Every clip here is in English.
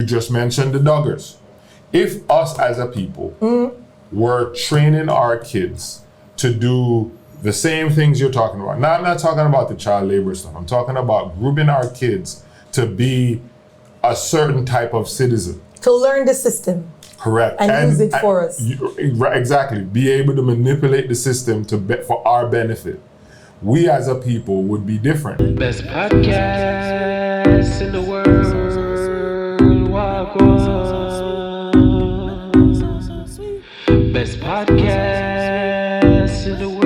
just mentioned the doggers. If us as a people were training our kids to do the same things you're talking about. Now, I'm not talking about the child labor stuff. I'm talking about grooming our kids to be a certain type of citizen. To learn the system. Correct. And use it for us. Exactly. Be able to manipulate the system for our benefit. We as a people would be different. Best podcast in the world. Wagwan. Best podcast in the world.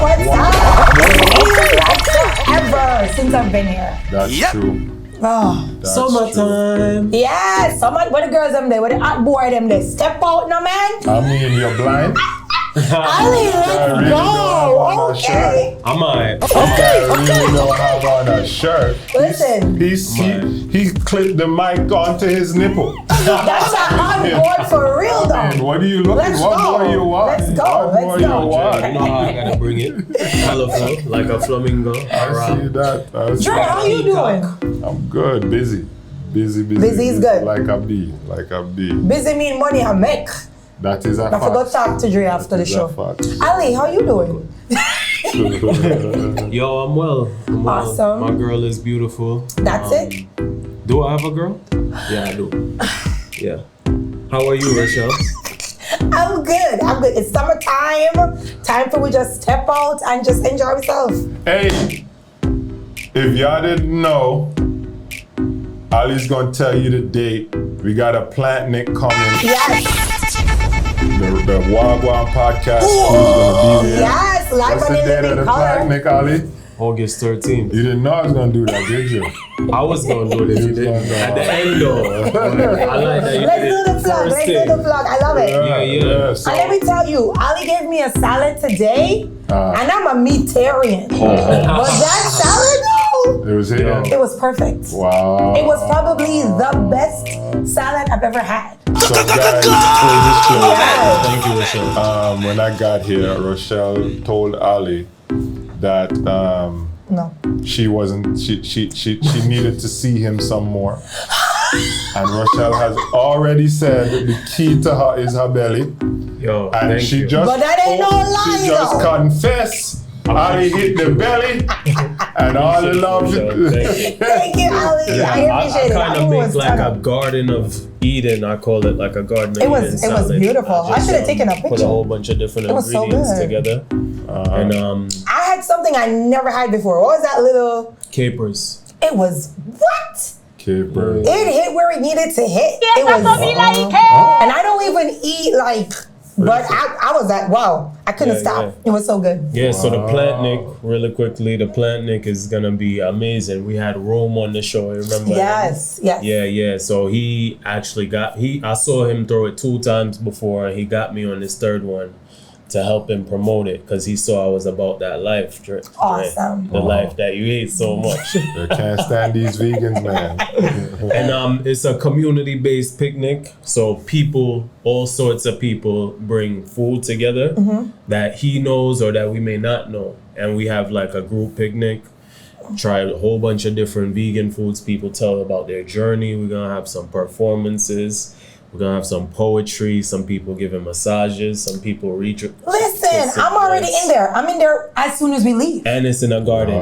What's up? Ever since I've been here. That's true. Oh, That's summertime. True. yeah, what the girls them there, what the hot boy them there. Step out now, man. I mean, you're blind. Ali, let's go. Okay. I might. Okay. Really don't have on a shirt. Listen. He clipped the mic onto his nipple. That's a hot boy for real though. Man, what are you looking? Let's What go. more you want? Let's go. What Let's more go. you want? You know how I gotta bring it? Colorful, like a flamingo. I see that. Dre, how you doing? I'm good. Busy. Busy is good. Like a bee. Busy mean money I make. That is a I fact. forgot to talk to Dre after the That is show. a fact. Ali, how you doing? Yo, I'm well. Awesome. My girl is beautiful. That's it? Do I have a girl? Yeah, I do. Yeah. How are you, Rochelle? I'm good. It's summertime. Time for we just step out and just enjoy ourselves. Hey, if y'all didn't know, Ali's gonna tell you the date. We got a PLANTNIC coming. Yes. The Wagwan podcast who's gonna be there. Yes. Live What's on the the date of living the color. PLANTNIC, Ali? August 13th. You didn't know I was gonna do that, did you? I was gonna do it if you didn't. At the end though. I like that you Let's did do the it vlog. first Let's thing. do the vlog. I love it. Yeah. So, And let me tell you, Ali gave me a salad today, and I'm a meatarian. But that salad, though, it was here. it was perfect. Wow. It was probably the best salad I've ever had. So guys, full disclosure. Yes. Thank you, Rochelle. When I got here, Rochelle told Ali that No. she needed to see him some more. And Rochelle has already said that the key to her is her belly. Yo, And thank she you. just But that ain't no lie, she just though. confessed. Ali hit the belly and all the love. Thank you. Thank you, Ali. I I appreciate it. kind I of knew it make was like a kind of- garden of Eden. I call it like a garden of It was- Eden it was salad. beautiful. I just, should have taken a Put picture. a whole bunch of different It was so ingredients good. together. And I had something I never had before. What was that little? capers. It was what? Keeper. It hit where it needed to hit. It was, and I don't even eat like. But I was like, wow, I couldn't Yeah, stop. yeah. It was so good. Yeah, so the PLANTNIC, really quickly, the PLANTNIC is gonna be amazing. We had Rome on the show, remember? Yes. Yeah. So he actually I saw him throw it 2 times before, and he got me on this third one to help him promote it because he saw I was about that life. Awesome. The life that you hate so much. I can't stand these vegans, man. And it's a community-based picnic, so people, all sorts of people bring food together that he knows or that we may not know. And we have like a group picnic, try a whole bunch of different vegan foods. People tell about their journey. We're gonna have some performances. We're gonna have some poetry, some people giving massages, some people read. Listen, I'm already in there. I'm in there as soon as we leave. And it's in a garden.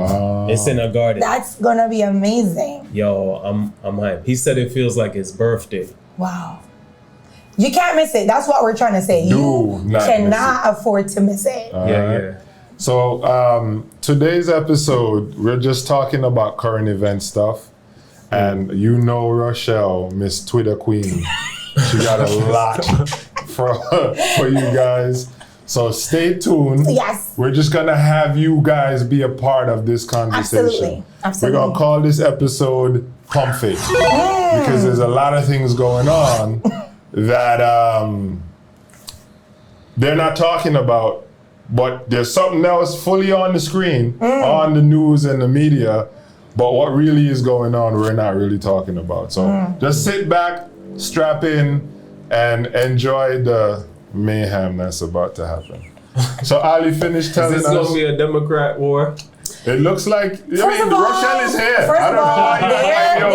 It's in a garden. That's gonna be amazing. Yo, I'm hyped. He said it feels like his birthday. Wow. You can't miss it. That's what we're trying to say. Do You not cannot afford to miss it. Yeah. So today's episode, we're just talking about current event stuff. And you know Rochelle, Miss Twitter Queen. She got a lot for you guys. So stay tuned. Yes. We're just gonna have you guys be a part of this conversation. Absolutely. We're gonna call this episode Comfy. Because there's a lot of things going on that they're not talking about, but there's something else fully on the screen, on the news and the media, but what really is going on, we're not really talking about. So just sit back, strap in, and enjoy the mayhem that's about to happen. So Ali finished Is telling this us. gonna be a Democrat war? It looks like First of all, Rochelle is here. First I of don't know all, why you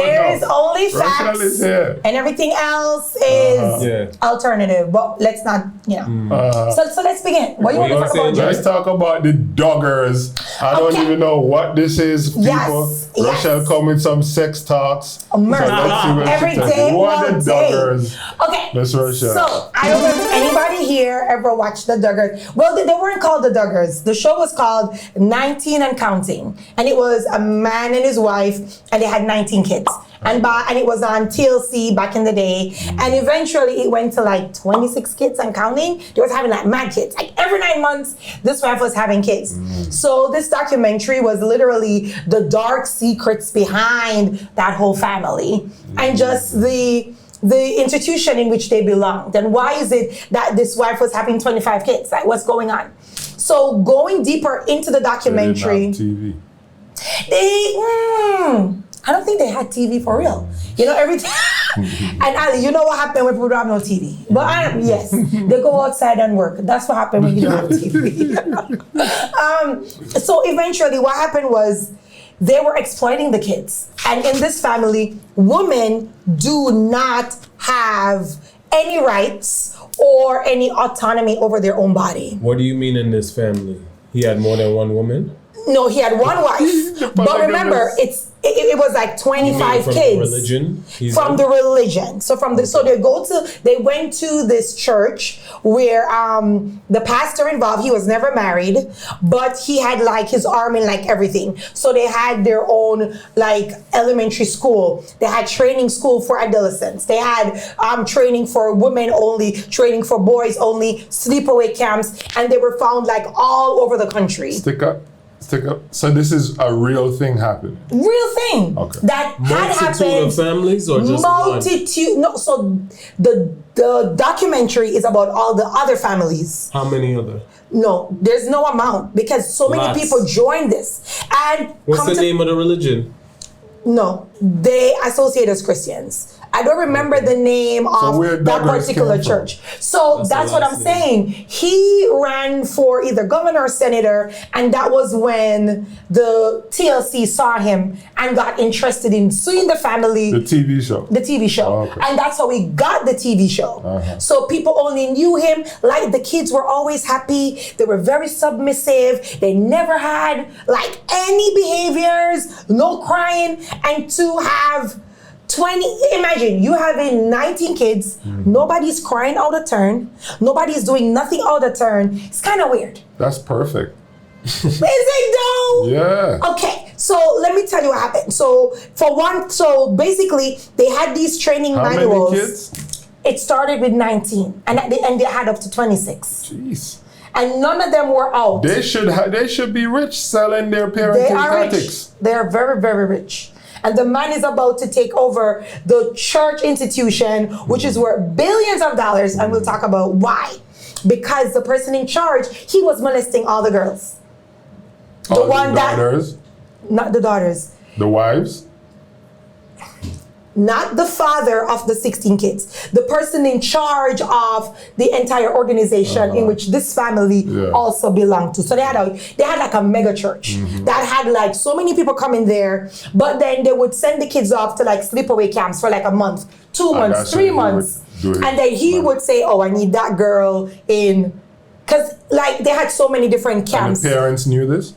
there is don't. only Rochelle facts, is here. and everything else is Yeah. alternative. But let's not, So let's begin. What do you want to talk about, Let's Jay? talk about the doggers. I don't Okay. even know what this is, people. Yes, yes. Rochelle come with some sex talks. Mercy. let's see what Every she tells day, you. What are all the day. doggers? Okay. Miss Rochelle. So I don't know if anybody here ever watched the Duggars. Well, they weren't called the Duggars. The show was called 19 and Counting, and it was a man and his wife, and they had 19 kids. And it was on TLC back in the day, and eventually it went to like 26 kids and counting. They was having like mad kids. Like every 9 months, this wife was having kids. So this documentary was literally the dark secrets behind that whole family, and just the institution in which they belonged. And why is it that this wife was having 25 kids? Like, what's going on? So going deeper into the documentary, TV. I don't think they had TV for real. Everything. And Ali, you know what happened when people don't have no TV? But yes, they go outside and work. That's what happened when you don't have TV. So eventually what happened was they were exploiting the kids. And in this family, women do not have any rights or any autonomy over their own body. What do you mean in this family? He had more than one woman? No, he had one wife. But remember, it was like 25 from kids. The religion? From the religion. So they went to this church where the pastor involved, he was never married, but he had like his arm in like everything. So they had their own like elementary school. They had training school for adolescents. They had training for women only, training for boys only, sleepaway camps, and they were found like all over the country. Stick up. So this is a real thing happening. Real thing. Okay. That had happened. Multitude of families or just multitude. No, so the documentary is about all the other families. How many other? No, there's no amount because so many Lots. people joined this. And What's the name of the religion? No, they associate as Christians. I don't remember the name of that particular church. So that's what I'm saying. He ran for either governor or senator, and that was when the TLC saw him and got interested in suing the family. The TV show. The TV show. Oh, okay. And that's how he got the TV show. So people only knew him. Like the kids were always happy. They were very submissive. They never had like any behaviors, no crying. And to have 20, imagine you having 19 kids, nobody's crying out of turn, nobody's doing nothing out of turn. It's kind of weird. That's perfect. Is it though? Yeah. Okay, so let me tell you what happened. So basically they had these training manuals. How many kids? It started with 19, and at the end they had up to 26. Jeez. And none of them were out. They should be rich selling their parenting tactics. Rich. They are very, very rich. And the man is about to take over the church institution, which is worth billions of dollars, and we'll talk about why. Because the person in charge, he was molesting all the girls. The daughters? Not the daughters. The wives? Not the father of the 16 kids. The person in charge of the entire organization in which this family also belonged to. So they had like a mega church that had like so many people coming there, but then they would send the kids off to like sleepaway camps for like a month, 2 months, 3 months. And then he would say, oh, I need that girl in, because like they had so many different camps. And the parents knew this?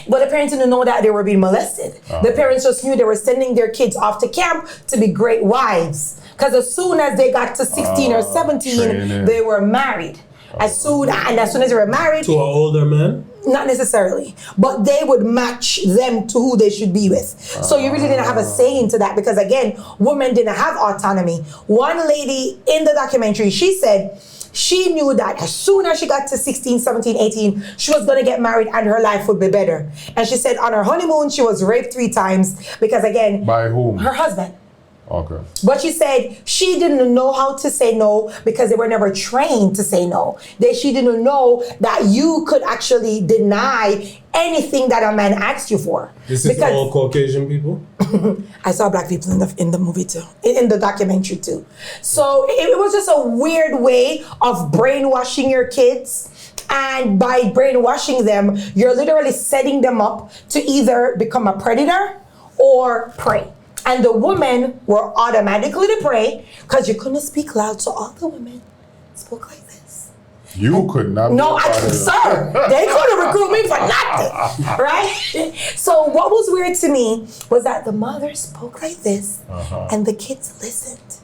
But the parents didn't know that they were being molested. The parents just knew they were sending their kids off to camp to be great wives. Because as soon as they got to 16 or 17, they were married. As soon as they were married. To an older man? Not necessarily. But they would match them to who they should be with. So you really didn't have a say into that because, again, women didn't have autonomy. One lady in the documentary, she said, she knew that as soon as she got to 16, 17, 18, she was going to get married and her life would be better. And she said on her honeymoon, she was raped 3 times because, again... By whom? Her husband. Okay. But she said she didn't know how to say no because they were never trained to say no. She didn't know that you could actually deny anything that a man asked you for. This is all Caucasian people? I saw black people in the movie too, in the documentary too. So it was just a weird way of brainwashing your kids And by brainwashing them, you're literally setting them up to either become a predator or prey. And the women were automatically the prey because you couldn't speak loud, so all the women spoke like this. You could not. No, sir, they couldn't recruit me for nothing, right? So what was weird to me was that the mother spoke like this, and the kids listened,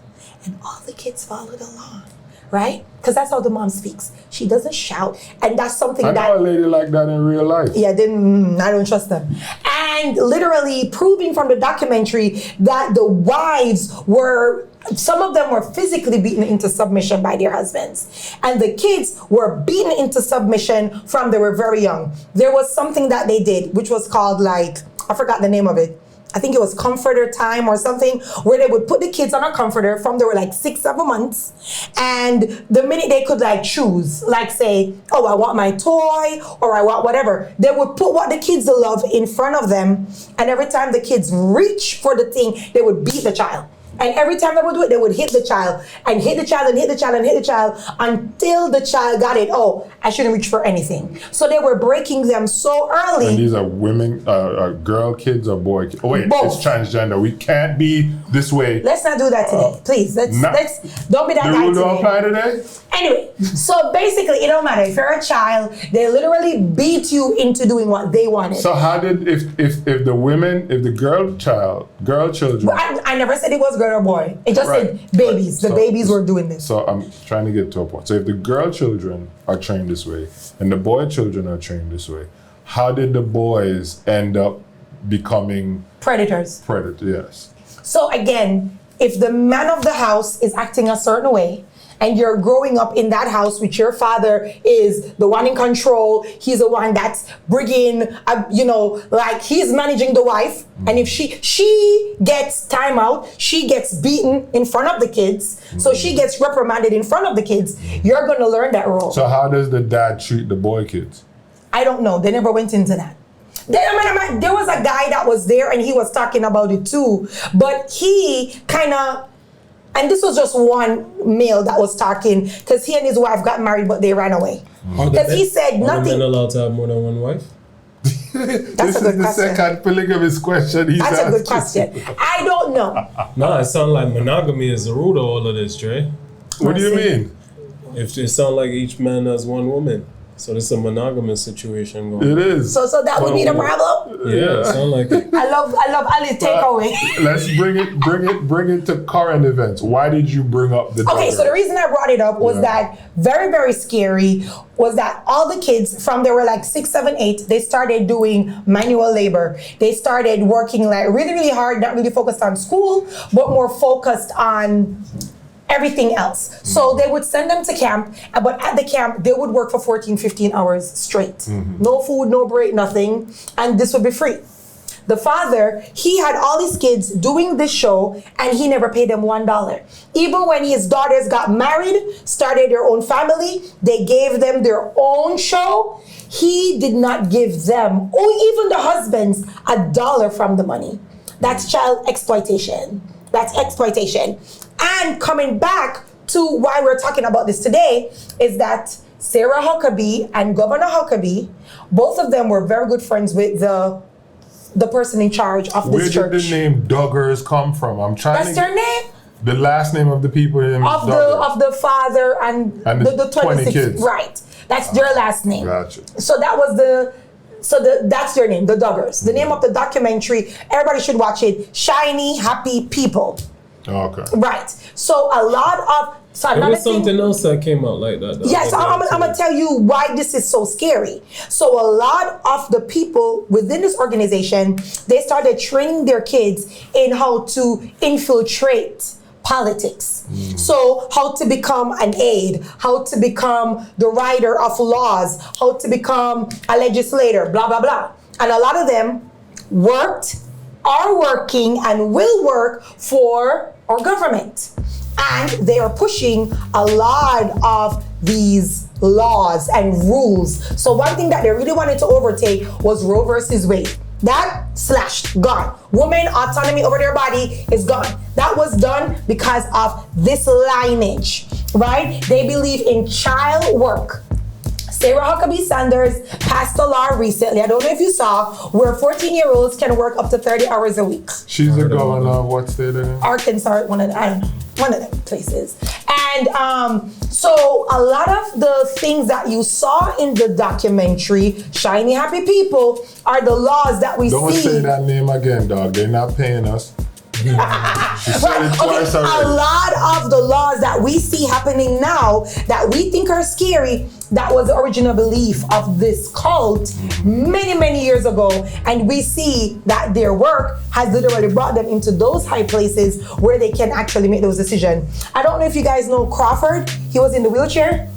and all the kids followed along, right? Because that's how the mom speaks. She doesn't shout, and that's something I know a lady like that in real life. Yeah, I don't trust them. And literally proving from the documentary that the wives were, some of them were physically beaten into submission by their husbands. And the kids were beaten into submission from they were very young. There was something that they did, which was called I forgot the name of it. I think it was comforter time or something, where they would put the kids on a comforter from they were 6-7 months. And the minute they could choose, say, oh, I want my toy or I want whatever, they would put what the kids love in front of them. And every time the kids reach for the thing, they would beat the child. And every time they would do it, they would hit the child and hit the child and hit the child and hit the child until the child got it. Oh, I shouldn't reach for anything. So they were breaking them so early. And these are women, girl kids or boy kids? Oh wait, both. It's transgender. We can't be this way. Let's not do that today, please. Let's don't be that guy today. The rule don't apply today? Anyway, so basically, it don't matter. If you're a child, they literally beat you into doing what they wanted. So how did, if the girl children. I never said it was girl or boy. It just said babies. The babies were doing this. So I'm trying to get to a point. So if the girl children are trained this way and the boy children are trained this way, how did the boys end up becoming predators? Yes. So again, if the man of the house is acting a certain way, and you're growing up in that house with your father is the one in control, he's the one that's bringing, he's managing the wife. And if she gets time out, she gets beaten in front of the kids, so she gets reprimanded in front of the kids, you're gonna learn that role. So how does the dad treat the boy kids? I don't know, they never went into that. There was a guy that was there and he was talking about it too, but he and this was just one male that was talking, because he and his wife got married, but they ran away. Because he said nothing. Are men allowed to have more than one wife? That's this a good is the question. second polygamous question he's That's asking. a good question. I don't know. No, it sounds like monogamy is the root of all of this, Trey. What do you mean? If it sounds like each man has one woman. So this is a monogamous situation going on. It is. So that would be the problem? Yeah, it sounds like it. I love Ali's takeaway. Let's bring it to current events. Why did you bring up the Okay, so the reason I brought it up was that very, very scary was that all the kids from they were 6, 7, 8, they started doing manual labor. They started working really, really hard, not really focused on school, but more focused on everything else. So they would send them to camp, but at the camp, they would work for 14, 15 hours straight. No food, no break, nothing, and this would be free. The father, he had all his kids doing this show, and he never paid them $1. Even when his daughters got married, started their own family, they gave them their own show, he did not give them, or even the husbands, $1 from the money. That's child exploitation. That's exploitation. And coming back to why we're talking about this today is that Sarah Huckabee and Governor Huckabee, both of them were very good friends with the person in charge of this church. Where did the name Duggars come from? I'm trying That's their name? The last name of the people in of the father and the 26 kids. Right. That's their last name. Gotcha. So that was that's their name, the Duggars. The name of the documentary, everybody should watch it, Shiny Happy People. Okay. Right. So a lot of there was something else that came out like that. Yes, I'm gonna tell you why this is so scary. So a lot of the people within this organization, they started training their kids in how to infiltrate politics. So how to become an aide, how to become the writer of laws, how to become a legislator, blah, blah, blah. And a lot of them worked, are working, and will work for our government. And they are pushing a lot of these laws and rules. So one thing that they really wanted to overtake was Roe versus Wade. That slashed, gone. Women autonomy over their body is gone. That was done because of this lineage, right? They believe in child work, Sarah Huckabee Sanders passed a law recently. I don't know if you saw, where 14-year-olds can work up to 30 hours a week. She's the governor of what state again? Arkansas, one of them places. And so a lot of the things that you saw in the documentary, Shiny Happy People, are the laws that we see. Don't say that name again, dog. They're not paying us. She said it twice already. A lot of the laws that we see happening now that we think are scary, that was the original belief of this cult many, many years ago. And we see that their work has literally brought them into those high places where they can actually make those decisions. I don't know if you guys know Crawford. He was in the wheelchair.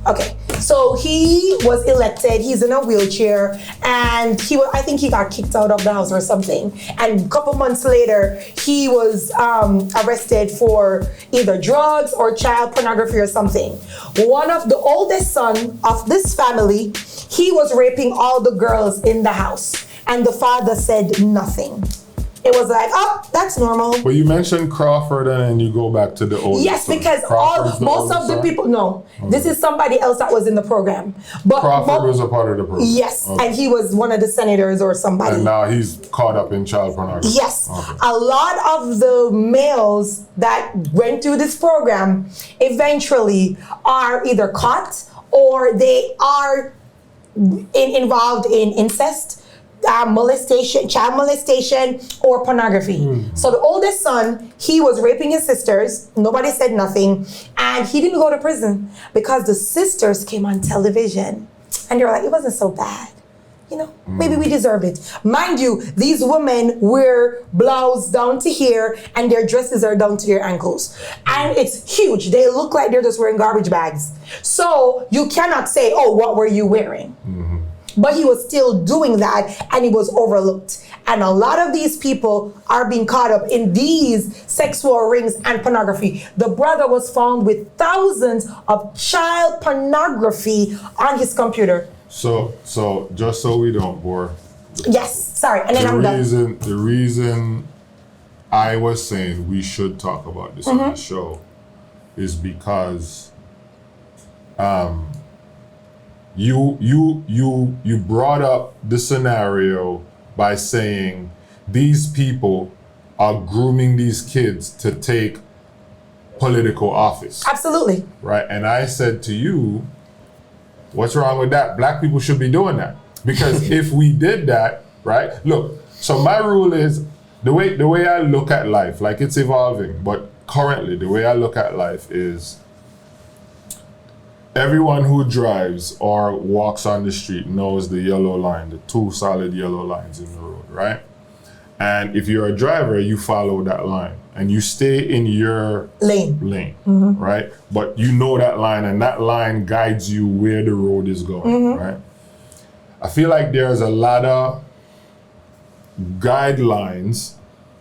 Okay, so he was elected. He's in a wheelchair, and I think he got kicked out of the house or something. And a couple months later, he was arrested for either drugs or child pornography or something. One of the oldest son of this family, he was raping all the girls in the house, and the father said nothing. It was like, oh, that's normal. Well, you mentioned Crawford and then you go back to the oldest. Yes, son. because most of the people, no, this is somebody else that was in the program. But Crawford was a part of the program. Yes, Okay. and he was one of the senators or somebody. And now he's caught up in child pornography. Yes, Okay. a lot of the males that went through this program eventually are either caught or they are involved in incest, molestation, child molestation, or pornography. So the oldest son, he was raping his sisters. Nobody said nothing. And he didn't go to prison because the sisters came on television. And they were like, it wasn't so bad. You know, maybe we deserve it. Mind you, these women wear blouse down to here and their dresses are down to their ankles. And it's huge. They look like they're just wearing garbage bags. So you cannot say, oh, what were you wearing? But he was still doing that and he was overlooked. And a lot of these people are being caught up in these sexual rings and pornography. The brother was found with thousands of child pornography on his computer. So just so we don't bore. Yes, sorry, and then I'm done. The reason I was saying we should talk about this on the show is because you brought up the scenario by saying these people are grooming these kids to take political office. Absolutely. Right? And I said to you, what's wrong with that? Black people should be doing that. Because if we did that, right? Look, so my rule is the way I look at life, like it's evolving, but currently the way I look at life is everyone who drives or walks on the street knows the yellow line, the two solid yellow lines in the road, right? And if you're a driver, you follow that line and you stay in your lane, right? But you know that line and that line guides you where the road is going, right? I feel like there's a lot of guidelines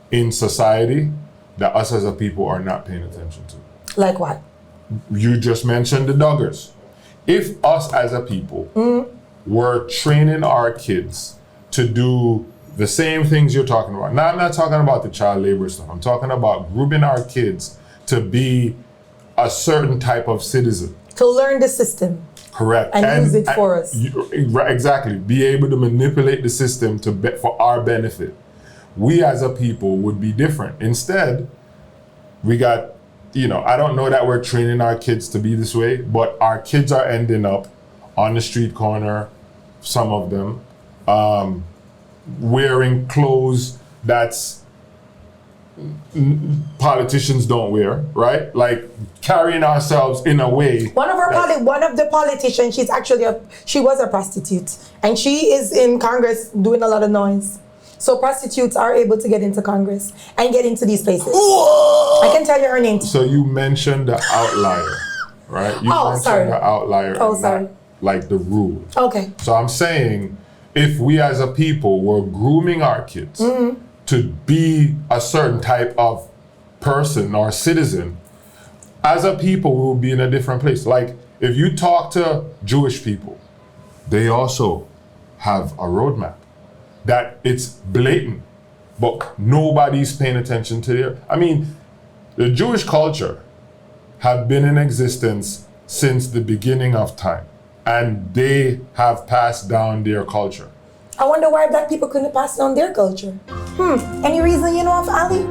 in society that us as a people are not paying attention to. Like what? You just mentioned the doggers. If us as a people were training our kids to do the same things you're talking about. Now, I'm not talking about the child labor stuff. I'm talking about grooming our kids to be a certain type of citizen. To learn the system. Correct. And use it for us. Exactly. Be able to manipulate the system for our benefit. We as a people would be different. Instead, we got, I don't know that we're training our kids to be this way, but our kids are ending up on the street corner, some of them, wearing clothes that's politicians don't wear, right? Like carrying ourselves in a way. One of the politicians, she was a prostitute, and she is in Congress doing a lot of noise. So prostitutes are able to get into Congress and get into these places. I can tell you her name. So you mentioned the outlier, right? You mentioned the outlier. Not, like the rule. Okay. So I'm saying, if we as a people were grooming our kids to be a certain type of person or citizen, as a people, we would be in a different place. Like, if you talk to Jewish people, they also have a roadmap that it's blatant, but nobody's paying attention to their. I mean, the Jewish culture have been in existence since the beginning of time. and they have passed down their culture. I wonder why black people couldn't pass down their culture. Any reason you know of, Ali?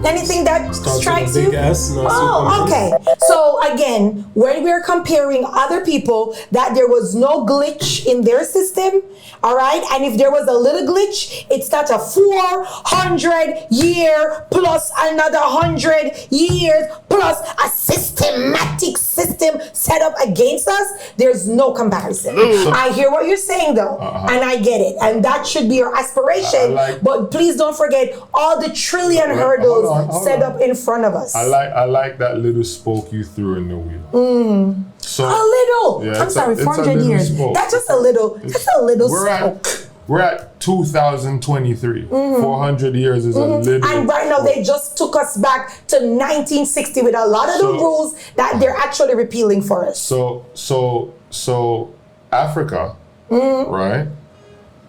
Anything that strikes you? Oh, okay. So again, when we're comparing other people, that there was no glitch in their system, all right? And if there was a little glitch, it's not a 400 year plus another 100 years plus a systematic system set up against us. There's no comparison. I hear what you're saying though, and I get it. And that should be your aspiration. But please don't forget all the trillion hurdles set up in front of us. I like that little spoke you threw in the wheel. So a little. Yeah, I'm sorry, 400 years. Spoke. That's just a little. That's a little spoke. We're at 2023. 400 years is a little. And right now they just took us back to 1960 with a lot of the rules that they're actually repealing for us. So Africa, right,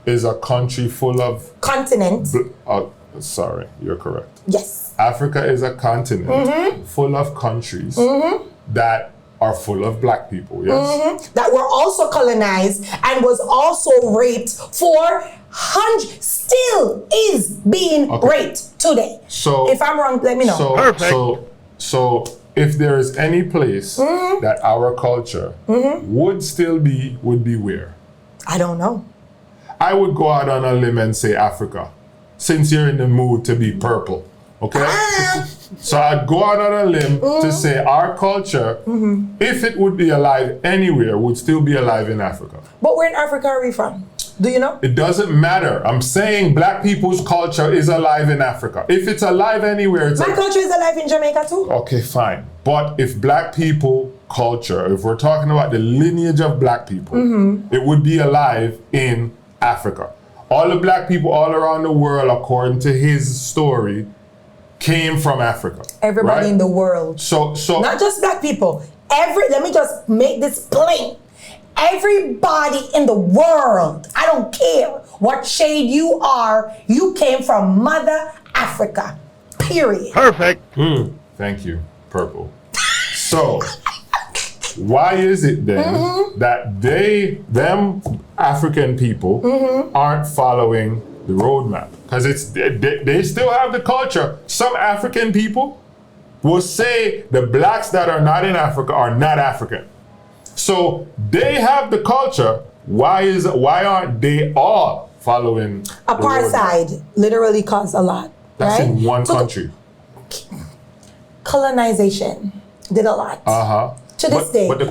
is a country full of continent. Sorry, you're correct. Yes. Africa is a continent full of countries that are full of black people, yes? That were also colonized and was also raped for hundreds, still is being raped today. So if I'm wrong, let me know. So if there is any place that our culture would be where? I don't know. I would go out on a limb and say Africa, since you're in the mood to be purple, okay? So I'd go out on a limb to say our culture, if it would be alive anywhere, would still be alive in Africa. But where in Africa are we from? Do you know? It doesn't matter. I'm saying black people's culture is alive in Africa. If it's alive anywhere, it's my culture is alive in Jamaica too. Okay, fine. But if black people culture, if we're talking about the lineage of black people, it would be alive in Africa. All the black people all around the world, according to his story, came from Africa. Everybody in the world. So not just black people. Let me just make this plain. Everybody in the world, I don't care what shade you are, you came from Mother Africa. Period. Perfect. Thank you, purple. So why is it then that them African people aren't following the roadmap? Because they still have the culture. Some African people will say the blacks that are not in Africa are not African. So they have the culture. Why aren't they all following apartheid? Literally caused a lot. That's right? in one country. Colonization did a lot. To this day, but the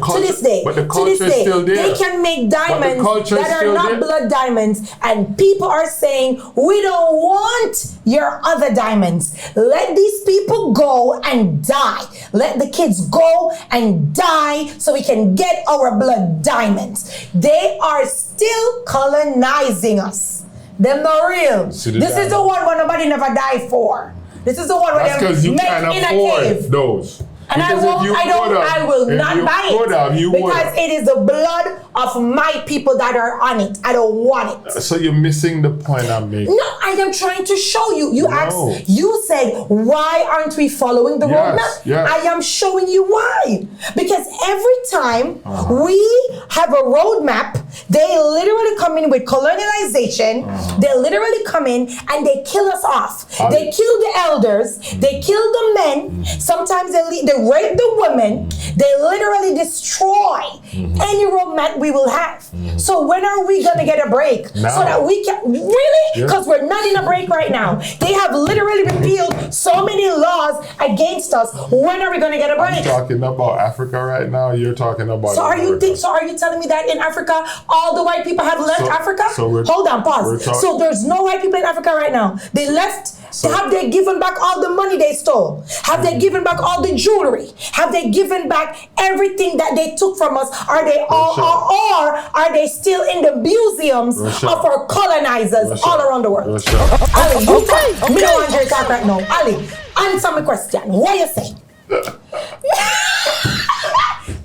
culture is still there. They can make diamonds that are not blood diamonds, and people are saying, we don't want your other diamonds. Let these people go and die. Let the kids go and die so we can get our blood diamonds. They are still colonizing us. They're not real. This is the one where nobody never died for. This is the one where they met in a cave. Those. And I will not buy it because it is the blood of my people that are on it. I don't want it. So you're missing the point I'm making. No, I am trying to show you. You said, why aren't we following the roadmap? Yes. I am showing you why. Because every time we have a roadmap, they literally come in with colonialization. They literally come in and they kill us off. They kill the elders. They kill the men. Sometimes they rape the women. They literally destroy any roadmap we will have. So when are we gonna get a break? So that we can really? Because we're not in a break right now. They have literally repealed so many laws against us. When are we gonna get a break? I'm talking about Africa right now. You're talking about. So are you telling me that in Africa all the white people have left Africa? Hold on, pause. So there's no white people in Africa right now. They left. Have they given back all the money they stole? Have they given back all the jewelry? Have they given back everything that they took from us? Are they all, or are they still in the museums of our colonizers all around the world? Ali, you talk. Me don't want to talk right now. Ali, answer my question. What you say?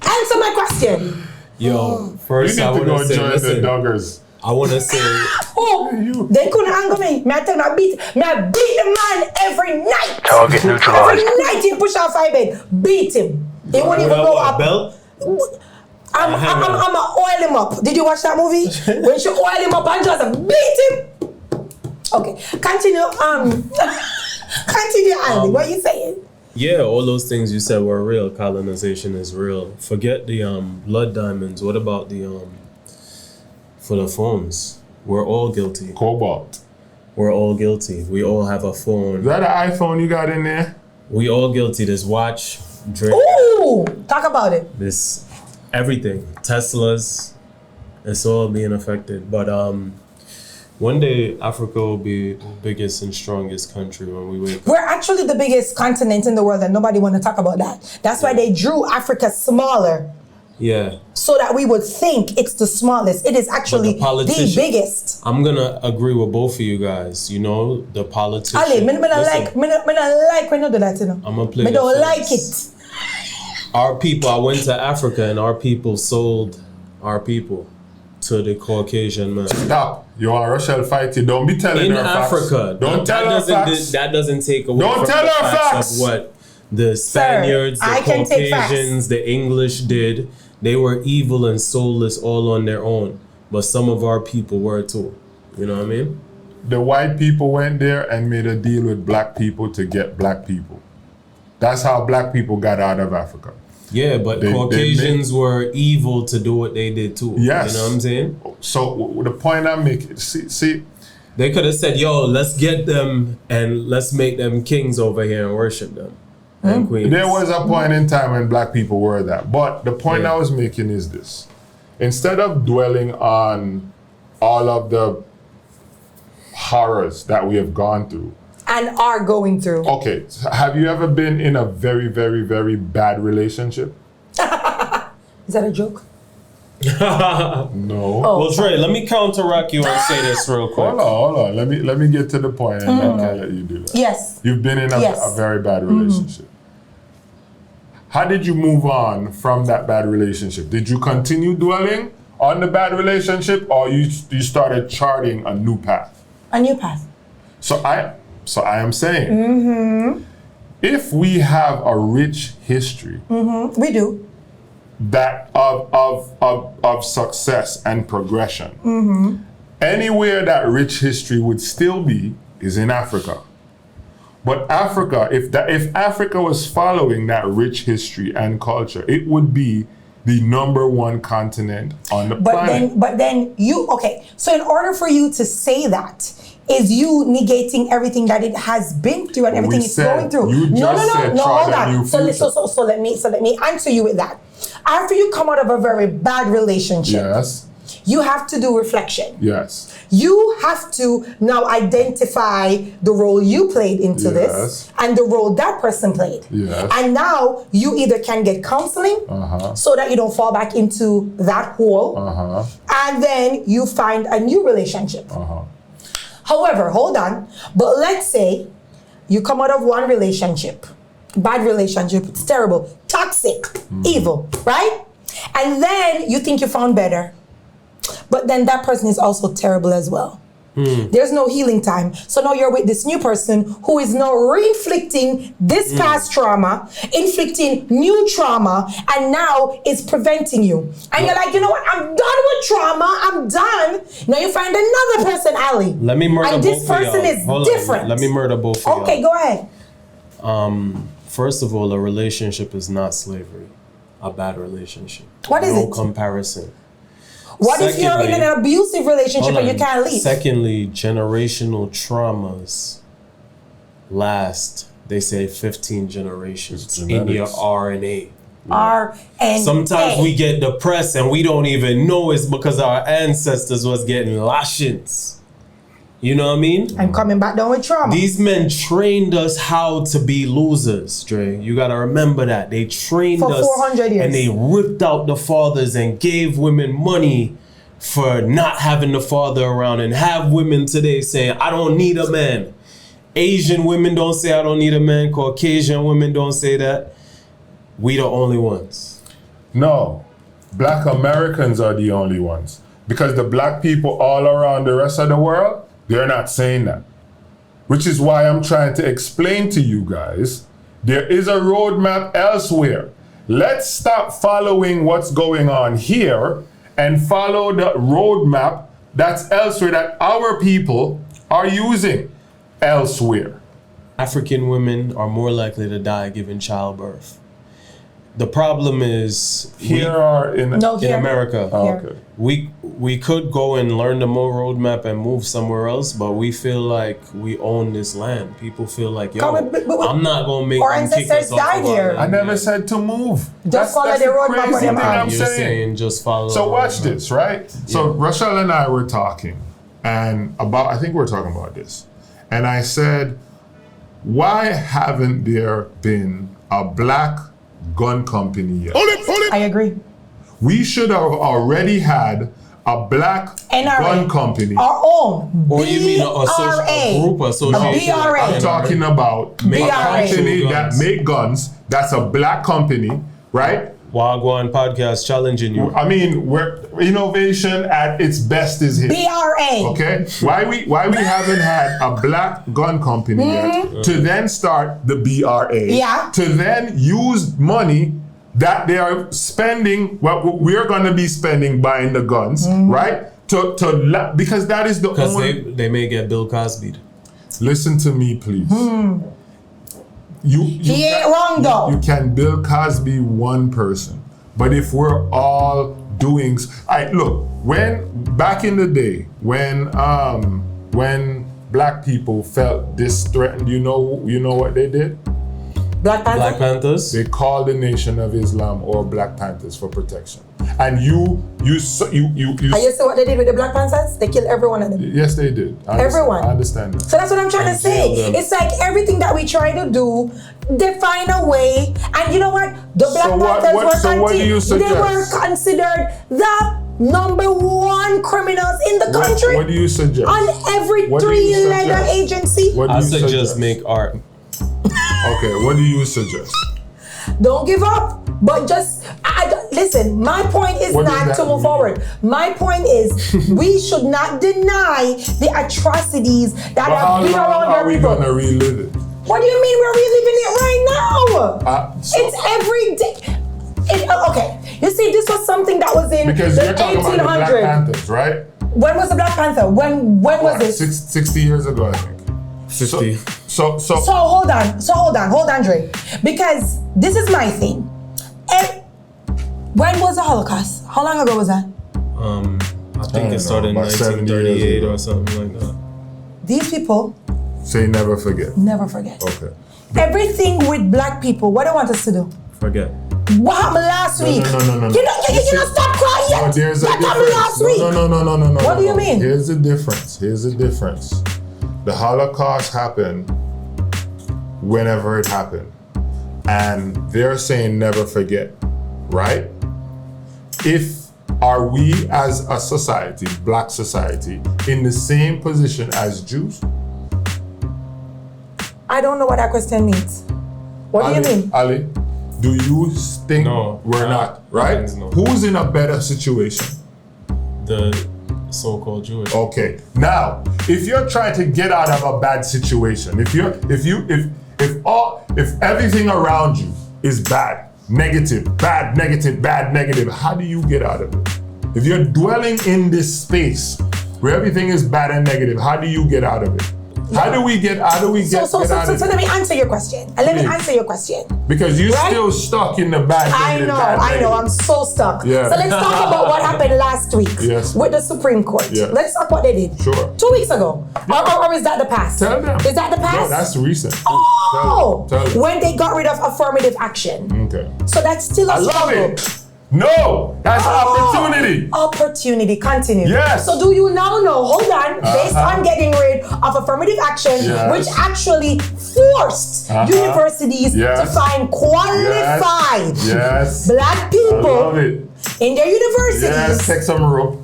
Answer my question. Yo, first I want to say, listen, the Doggers. I want to say, they couldn't angle me. I tell you, I beat the man every night. Target neutralized. Every night he push off 5 bed. Beat him. He won't even go up. Belt? I'm gonna oil him up. Did you watch that movie? When she oiled him up and just beat him. Okay, continue. Continue, Andy. What are you saying? Yeah, all those things you said were real. Colonization is real. Forget the blood diamonds. What about the for the phones? We're all guilty. Cobalt. We're all guilty. We all have a phone. Is that an iPhone you got in there? We all guilty. This watch, drink. Ooh, talk about it. This everything. Teslas. It's all being affected. But one day Africa will be the biggest and strongest country when we wake up. We're actually the biggest continent in the world, and nobody want to talk about that. That's why they drew Africa smaller. Yeah. So that we would think it's the smallest. It is actually the biggest. I'm gonna agree with both of you guys. You know, the politicians. Ali, me don't like when you do that, you know. I'm gonna play. Me don't like it. Our people, I went to Africa and our people sold our people to the Caucasian man. Stop. You want Rochelle fight you. Don't be telling In her Africa. facts. Don't tell her facts. That doesn't take away Don't from tell the her facts. of what the Spaniards, Sir, the I can take facts. Caucasians, the English did. They were evil and soulless all on their own. But some of our people were too. You know what I mean? The white people went there and made a deal with black people to get black people. That's how black people got out of Africa. Yeah, but Caucasians were evil to do what they did too. Yes. You know what I'm saying? So the point I'm making, see, they could have said, yo, let's get them and let's make them kings over here and worship them. And queens. there was a point in time when black people were that. But the point I was making is this. Instead of dwelling on all of the horrors that we have gone through, And are going through. okay, have you ever been in a very, very, very bad relationship? Is that a joke? No. Oh. Well, Trey, let me counteract you and say this real quick. Hold on. Let me get to the point and then I'll let you do that. Yes. You've been in a very bad relationship. How did you move on from that bad relationship? Did you continue dwelling on the bad relationship, or you started charting a new path? A new path. So I am saying, if we have a rich history We do. that of success and progression, anywhere that rich history would still be is in Africa. But Africa, if Africa was following that rich history and culture, it would be the #1 continent on the planet. But then you, okay, so in order for you to say that, is you negating everything that it has been through and everything it's going through? You just said hold chart a new on. So let me answer you with that. After you come out of a very bad relationship, Yes. you have to do reflection. Yes. You have to now identify the role you played into Yes. this and the role that person played. Yes. And now you either can get counseling so that you don't fall back into that hole, and then you find a new relationship. However, hold on, but let's say you come out of one relationship, bad relationship, it's terrible, toxic, evil, right? And then you think you found better. But then that person is also terrible as well. There's no healing time. So now you're with this new person who is now re-inflicting this past trauma, inflicting new trauma, and now it's preventing you. And you're like, you know what? I'm done with trauma. I'm done. Now you find another person, Ali. Let me murder and both this person of y'all. is Hold on. different. Let me murder both of y'all. Okay, go ahead. First of all, a relationship is not slavery. A bad relationship. What is no it? comparison. What if you're in Secondly- an abusive relationship Hold and you on. can't leave? Secondly, generational traumas last, they say, 15 generations It's in your genetics. RNA. R-N-A. Sometimes we get depressed and we don't even know it's because our ancestors was getting lashings. You know what I mean? I'm coming back down with trauma. These men trained us how to be losers, Dre. You gotta remember that. They trained For us 400 years. and they ripped out the fathers and gave women money for not having the father around, and have women today saying, I don't need a man. Asian women don't say I don't need a man. Caucasian women don't say that. We the only ones. No. Black Americans are the only ones. Because the black people all around the rest of the world, they're not saying that. Which is why I'm trying to explain to you guys, there is a roadmap elsewhere. let's stop following what's going on here and follow the roadmap that's elsewhere that our people are using elsewhere. African women are more likely to die giving childbirth. The problem is Here are in in America. Oh, Here. okay. We could go and learn the more roadmap and move somewhere else, but we feel like we own this land. People feel like, yo, I'm not gonna make Our them kick ancestors us off died of our here. I land. never said to move. Just follow the roadmap crazy where thing them are. I'm You're saying. saying just follow. So the watch roadmap. this, right? So Rochelle and I were talking, and I think we're talking about this, and I said, why haven't there been a black gun company yet? I agree. We should have already had a black NRA. gun company. Our own. Or you mean a group association? A BRA. I'm talking about a BRA. company that Guns. make guns. That's a black company, right? Gwan podcast challenging you. I mean, we're innovation at its best is here. BRA. Okay, why we haven't had a black gun company yet to then start the BRA? Yeah. To then use money that they are spending, what we're going to be spending buying the guns, right? Because that is the Because only. they may get Bill Cosby. Listen to me, please. He ain't wrong though. You can Bill Cosby one person, but if we're all doing, look, when back in the day when black people felt this threatened, you know what they did? Black Panther. Black Panthers. They called the Nation of Islam or Black Panthers for protection. And you. And you see what they did with the Black Panthers? They killed every one of them. Yes, they did. Everyone. I understand that. So that's what I'm trying to say. them. It's like everything that we try to do, they find a way. And you know what? The Black Panthers what do you they were suggest? considered the #1 criminals in the country. What do you suggest? On every What do you three-letter suggest? agency. What do I you suggest make art. Okay, what do you suggest? Don't give up. But just listen. My point is What does not that to move mean? forward. My point is we should not deny the atrocities that But how have been long around are our we people. gonna relive it? What do you mean we're reliving it right now? It's every day. Okay, you see, this was something that was in Because the you're talking about the Black 1800s. Panthers, right? When was the Black Panther? When was this? 60 years ago, I think. 50. So So hold on, Dre. Because this is my thing. When was the Holocaust? How long ago was that? I think know, it started in about 70 years 1938 ago. or something like that. These people say never forget. never forget. Okay. Everything with black people, what do they want us to do? Forget. What happened last week? No. You know, stop crying yet. No, there's a That happened difference. last week. No. What do you mean? Here's the difference. The Holocaust happened whenever it happened. And they're saying never forget, right? Are we as a society, black society, in the same position as Jews? I don't know what that question means. What do you mean? Ali, do you think No. we're not, right? No. Who's in a better situation? The so-called Jewish. Okay. Now, if you're trying to get out of a bad situation, if everything around you is bad, negative, how do you get out of it? If you're dwelling in this space where everything is bad and negative, how do you get out of it? How do we get out of So it? let me answer your question. Because you're Right? still stuck in the bad. I negative, know. bad, negative. I'm so stuck. Yeah. So let's talk about what happened last week Yes. with the Supreme Court. Yeah. Let's talk what they did. Sure. 2 weeks ago. Or is that the past? Tell them. Is that the past? No, that's recent. Oh! Tell them. When they got rid of affirmative action. Okay. So that's still a I love struggle. it. No, that's opportunity. Opportunity, continue. Yes. So do you now know, hold on, based on getting rid of affirmative action, Yes. which actually forced universities Yes. to find qualified Yes. black I people love it. in their universities. Yes, take some rope.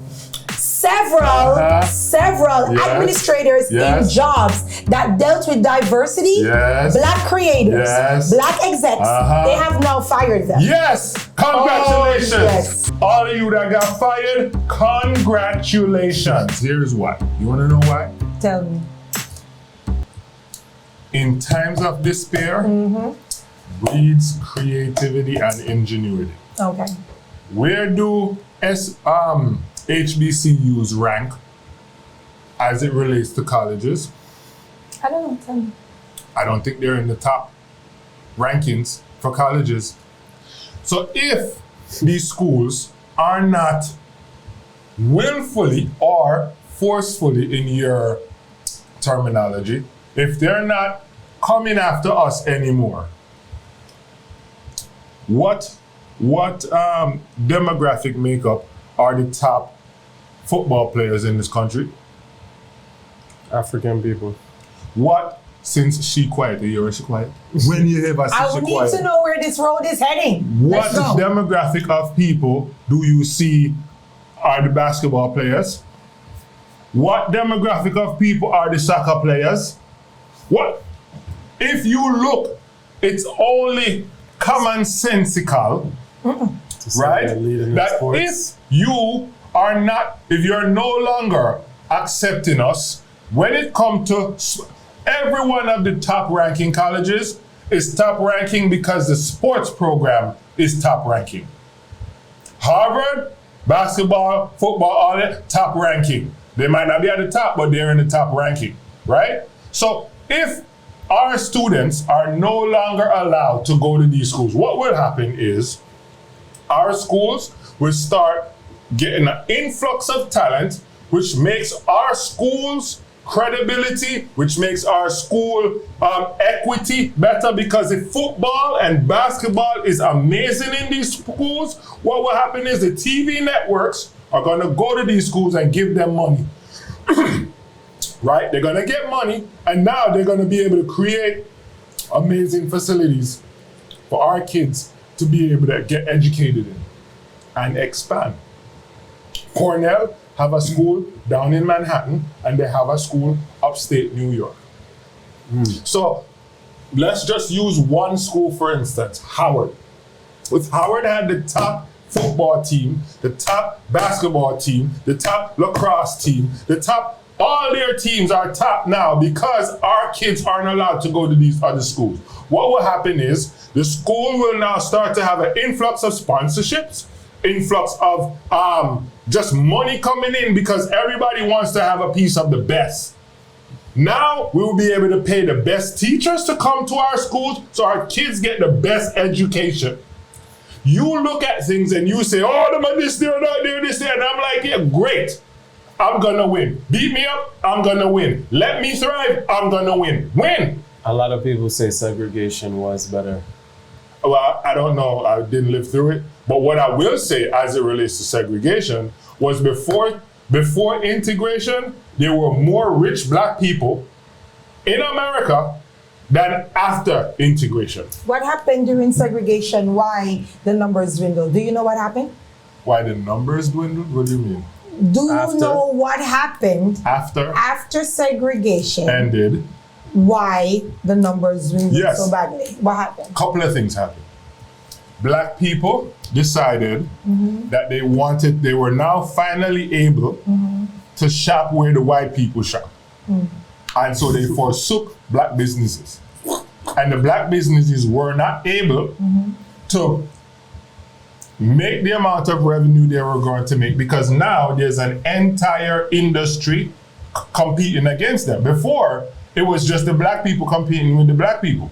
Several Yes. administrators in Yes. jobs that dealt with diversity, Yes. black creators, Yes. black execs, they have now fired them. Yes, congratulations. Oh, yes. All of you that got fired, congratulations. Here's why. You want to know why? Tell me. In times of despair, breeds creativity and ingenuity. Okay. Where do HBCUs rank as it relates to colleges? I don't know. Tell me. I don't think they're in the top rankings for colleges. So if these schools are not willfully or forcefully, in your terminology, if they're not coming after us anymore, what demographic makeup are the top football players in this country? African people. What, since she quiet, you're she quiet? When you ever see I she need quiet? to know where this road is heading. What Let's go. demographic of people do you see are the basketball players? What demographic of people are the soccer players? What? If you look, it's only commonsensical, right? That if you're no longer accepting us, when it comes to every one of the top ranking colleges is top ranking because the sports program is top ranking. Harvard, basketball, football, all that, top ranking. They might not be at the top, but they're in the top ranking, right? So if our students are no longer allowed to go to these schools, what will happen is our schools will start getting an influx of talent, which makes our schools credibility, which makes our school equity better, because if football and basketball is amazing in these schools, what will happen is the TV networks are going to go to these schools and give them money. Right? They're going to get money, and now they're going to be able to create amazing facilities for our kids to be able to get educated in and expand. Cornell have a school down in Manhattan, and they have a school upstate New York. So let's just use one school, for instance, Howard. If Howard had the top football team, the top basketball team, the top lacrosse team, all their teams are top now because our kids aren't allowed to go to these other schools. What will happen is the school will now start to have an influx of sponsorships, influx of just money coming in because everybody wants to have a piece of the best. Now we will be able to pay the best teachers to come to our schools so our kids get the best education. You look at things and you say, oh, them are this, they're not there, this, there. And I'm like, yeah, great. I'm gonna win. Beat me up, I'm gonna win. Let me thrive, I'm gonna win. Win. A lot of people say segregation was better. Well, I don't know, I didn't live through it. But what I will say as it relates to segregation was before integration, there were more rich black people in America than after integration. What happened during segregation? Why the numbers dwindled? Do you know what happened? Why the numbers dwindled? What do you mean? Do you know what happened after segregation? Ended. Why the numbers dwindled so badly? What happened? Couple of things happened. Black people decided that they were now finally able to shop where the white people shop. And so they forsook black businesses. And the black businesses were not able to make the amount of revenue they were going to make because now there's an entire industry competing against them. Before, it was just the black people competing with the black people.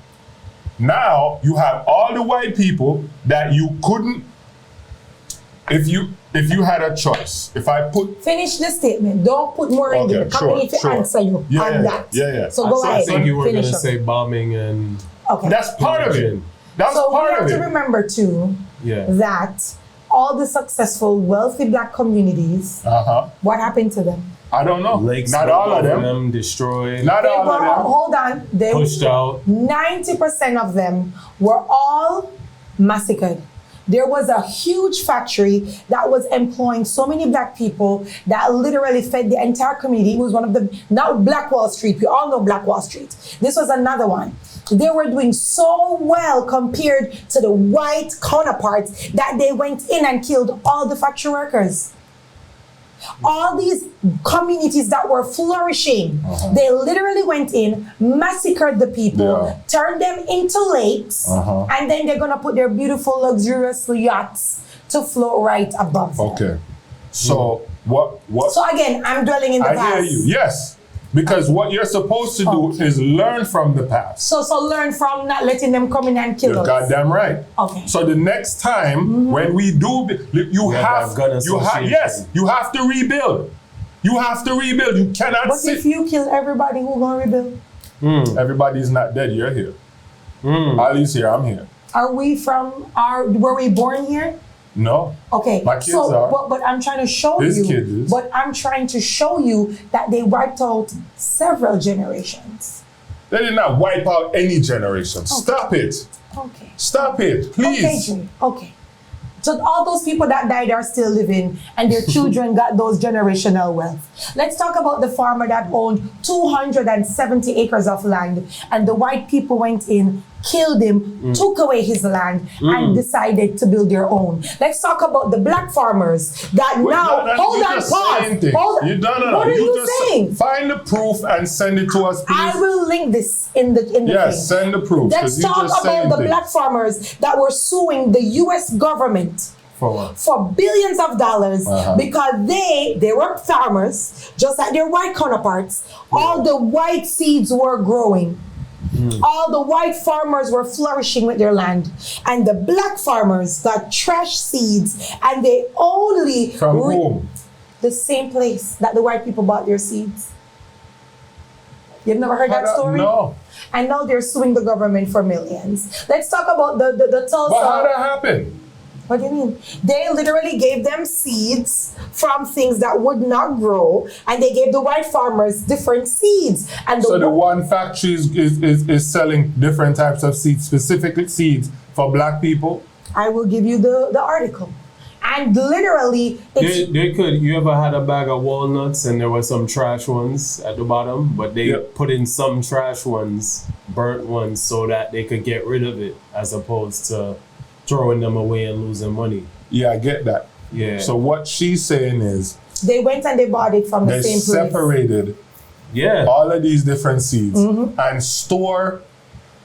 Now you have all the white people that you couldn't, if you had a choice, Finish the statement. Don't put more in there. Come in to answer you on that. Yeah. So go ahead. I think you were going to Finish say bombing and... Okay. That's part of it. That's so part we of have it. to remember too that all the successful, wealthy black communities, what happened to them? I don't know. Lakes not all of them. Destroyed. Not all of them. Hold on. They pushed out. 90% of them were all massacred. There was a huge factory that was employing so many black people that literally fed the entire community. It was one of the, now Black Wall Street, we all know Black Wall Street. This was another one. They were doing so well compared to the white counterparts that they went in and killed all the factory workers. All these communities that were flourishing, they literally went in, massacred the people, turned them into lakes, and then they're gonna put their beautiful, luxurious yachts to float right above them. Okay. So what? So again, I'm dwelling in the past. I hear you. Yes. Because what you're supposed to do is learn from the past. So learn from not letting them come in and kill You're us. goddamn right. Okay. So the next time when we do, you have to rebuild. You have to rebuild. You cannot But sit. if you kill everybody, who gonna rebuild? Everybody's not dead. You're here. Ali's here. I'm here. Were we born here? No. Okay. My kids are. But I'm trying to show His you. kid is. But I'm trying to show you that they wiped out several generations. They did not wipe out any generation. Stop it. Okay. Stop it, please. Okay, Jay. Okay. So all those people that died are still living and their children got those generational wealth. Let's talk about the farmer that owned 270 acres of land and the white people went in, killed him, took away his land and decided to build their own. Let's talk about the black farmers that hold on, pause. What are you saying? Find the proof and send it to us, please. I will link this in the thing. Yes, send the proof. Let's talk about the black farmers that were suing the US government For what? for billions of dollars because they were farmers, just like their white counterparts. All the white seeds were growing. All the white farmers were flourishing with their land. And the black farmers got trash seeds and they only... From whom? The same place that the white people bought their seeds. You've never heard that story? No. And now they're suing the government for millions. Let's talk about the Tulsa... But how that happened? What do you mean? They literally gave them seeds from things that would not grow, and they gave the white farmers different seeds. And So the one factory is selling different types of seeds, specific seeds for black people? I will give you the article. And literally, it's... You ever had a bag of walnuts and there were some trash ones at the bottom, but they put in some trash ones, burnt ones, so that they could get rid of it, as opposed to throwing them away and losing money. Yeah, I get that. Yeah. So what she's saying is they went and they bought it from the they same place. separated all of these different seeds and store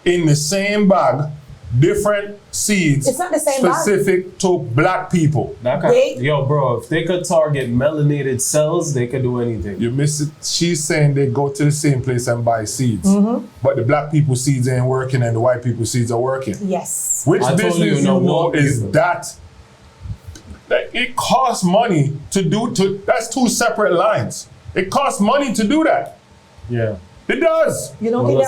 in the same bag different seeds. It's not the same specific to black people. Yo, bro, if they could target melanated cells, they could do anything. You miss it. She's saying they go to the same place and buy seeds, but the black people seeds ain't working and the white people seeds are working. Yes. Which business you know is that it costs money to do. That's two separate lines. It costs money to do that. Yeah. It does. You don't think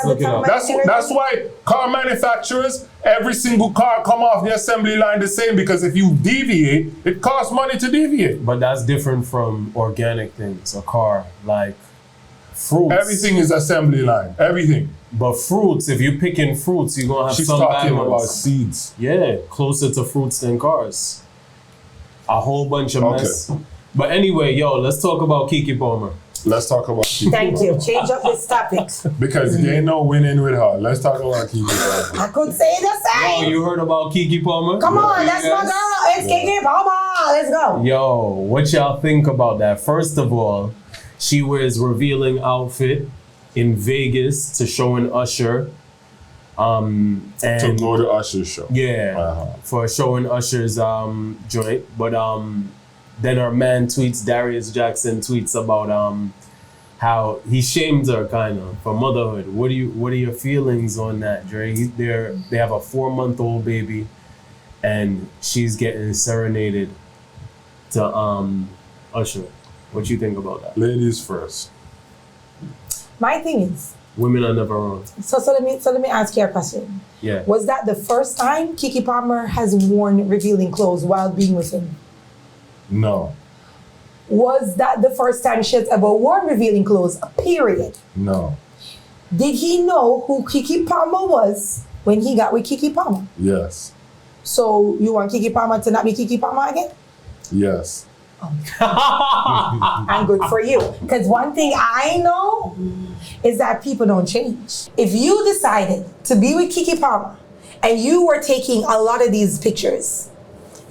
that's why car manufacturers, every single car come off the assembly line the same, because if you deviate, it costs money to deviate. But that's different from organic things, a car, like fruits. Everything is assembly line, everything. But fruits, if you're picking fruits, you're gonna have She's some bad talking ones. about seeds. Yeah, closer to fruits than cars. A whole bunch of mess. But anyway, yo, let's talk about KEKE Palmer. Let's talk about KEKE. Thank you. Change up this topic. Because you ain't no winning with her. Let's talk about KEKE Palmer. I could say the same. Yo, you heard about KEKE Palmer? Come on, that's my girl. It's KEKE Palmer. Let's go. Yo, what y'all think about that? First of all, she wears revealing outfit in Vegas to show an Usher. And to go to Usher's show. Yeah, for showing Usher's joint. But then her man tweets, Darius Jackson tweets about how he shamed her kind of for motherhood. What are your feelings on that, Dre? They have a 4-month-old baby, and she's getting serenaded to Usher. What you think about that? Ladies first. My thing is, women are never wrong. So let me ask you a question. Yeah. Was that the first time KEKE Palmer has worn revealing clothes while being with him? No. Was that the first time she has ever worn revealing clothes? Period. No. Did he know who KEKE Palmer was when he got with KEKE Palmer? Yes. So you want KEKE Palmer to not be KEKE Palmer again? Yes. And good for you. Because one thing I know is that people don't change. If you decided to be with KEKE Palmer and you were taking a lot of these pictures,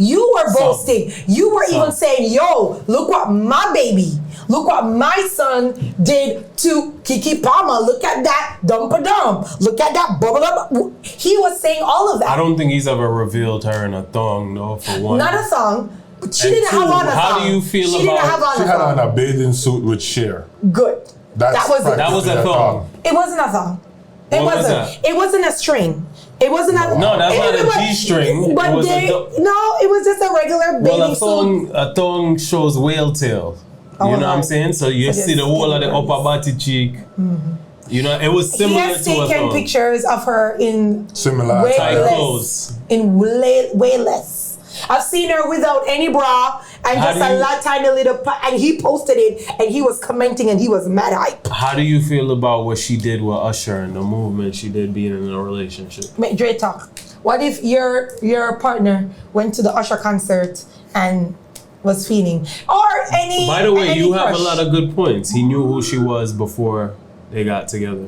You were boasting. You were even saying, yo, look what my baby, look what my son did to Keke Palmer. Look at that dump-a-dump. Look at that bubble-up. He was saying all of that. I don't think he's ever revealed her in a thong, no, for one. Not a song. She And didn't two, have on a how thong. do you feel she about- didn't have on She a had thong. on a bathing suit with Cher. Good. That's That was it. That was a practically thong. It wasn't a thong. It What was wasn't. that? It wasn't a string. It wasn't a. No, that's not it a was- G-string. But It was they, a no, it was just a regular bathing Well, suit. a thong shows whale tail. Oh, You know what I'm right. saying? So you So see the there's whole of the skin upper body cheek. You know, it was He similar has to a taken thong. pictures of her in Similar way Tight attire. clothes. way less. I've seen her without any bra and How just do a you- lot tiny little and he posted it and he was commenting and he was mad hype. How do you feel about what she did with Usher and the movement she did being in a relationship? Make Dre talk. What if your partner went to the Usher concert and was feeling or any? By the way, any you have a crush? lot of good points. He knew who she was before they got together.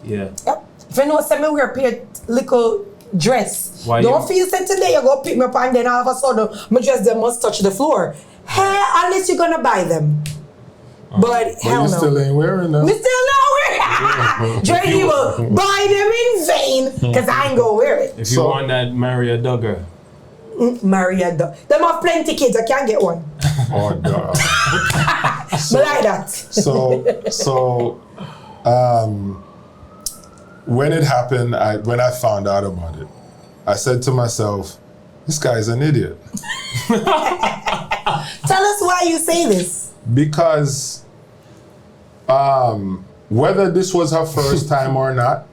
Yeah. Yep. If you know, say me wear a little dress. Why Don't you- feel say today you go pick me up and then all of a sudden my dress them must touch the floor. Hey, unless you're gonna buy them. But But hell you no. still ain't wearing them. We still not wear it. Dre, he will buy them in vain because I ain't gonna wear it. If you So- want that, marry a Duggar. Maria, them have plenty kids. I can't get one. Oh, God. But like that. So, when it happened, when I found out about it, I said to myself, this guy's an idiot. Tell us why you say this. Because whether this was her first time or not,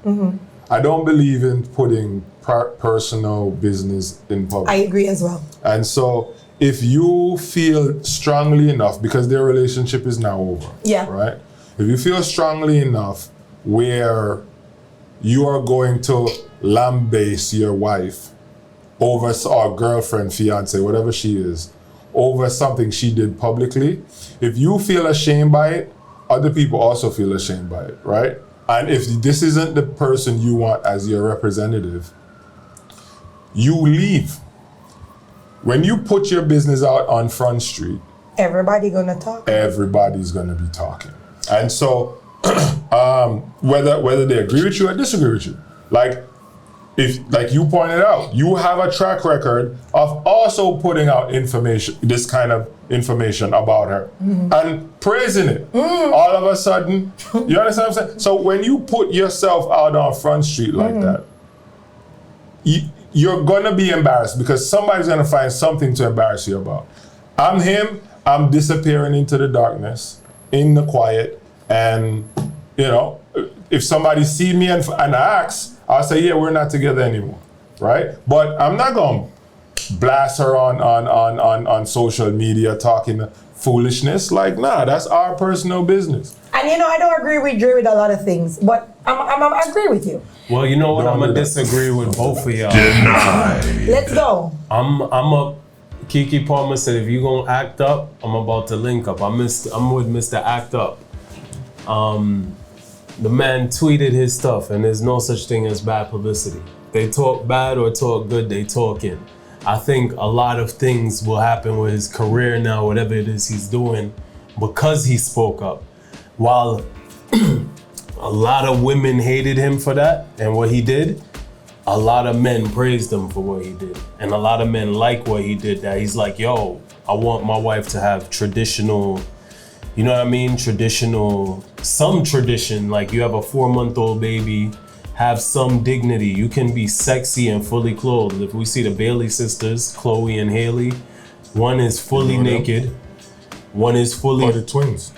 I don't believe in putting personal business in public. I agree as well. And so if you feel strongly enough, because their relationship is now over, Yeah. right? If you feel strongly enough where you are going to lambaste your wife over, or girlfriend, fiance, whatever she is, over something she did publicly, if you feel ashamed by it, other people also feel ashamed by it, right? And if this isn't the person you want as your representative, you leave. When you put your business out on Front Street, Everybody gonna talk. everybody's gonna be talking. And so, whether they agree with you or disagree with you, like you pointed out, you have a track record of also putting out information, this kind of information about her, and praising it. All of a sudden, you understand what I'm saying? So when you put yourself out on Front Street like that, you're gonna be embarrassed because somebody's gonna find something to embarrass you about. I'm him, I'm disappearing into the darkness, in the quiet, and if somebody see me and asks, I'll say, yeah, we're not together anymore, right? But I'm not gonna blast her on social media talking foolishness. Like, nah, that's our personal business. And I don't agree with Dre with a lot of things, but I agree with you. Well, you know what? Don't I'm gonna do that. disagree with both of y'all. Let's go. I'm a Keke Palmer said if you gonna act up, I'm about to link up. I'm with Mr. Act Up. The man tweeted his stuff, and there's no such thing as bad publicity. They talk bad or talk good, they talking. I think a lot of things will happen with his career now, whatever it is he's doing, because he spoke up. While a lot of women hated him for that and what he did, a lot of men praised him for what he did. And a lot of men like what he did, that he's like, yo, I want my wife to have traditional, you know what I mean? Some tradition, like you have a 4-month-old baby, have some dignity. You can be sexy and fully clothed. If we see the Bailey sisters, Chloe and Haley, one is fully You know them? naked, one is fully, Or the twins.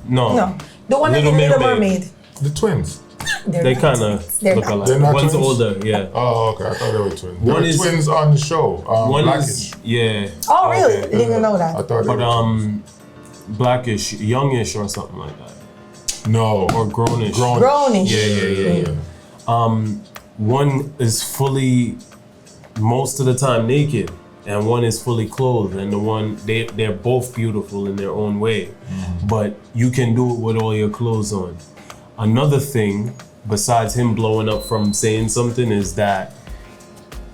No. The one that did Little Mermaid. The twins. They kind of They're look not. alike. They're not One's twins? older, yeah. Oh, okay. I thought they were twins. They One were is- twins on the show. One Blackish. is, yeah. Oh, really? Okay. Didn't know that. I thought they But were blackish, youngish or something like that. twins. No. Or grownish. Grownish. Yeah. One is fully, most of the time naked, and one is fully clothed, and they're both beautiful in their own way. But you can do it with all your clothes on. Another thing, besides him blowing up from saying something, is that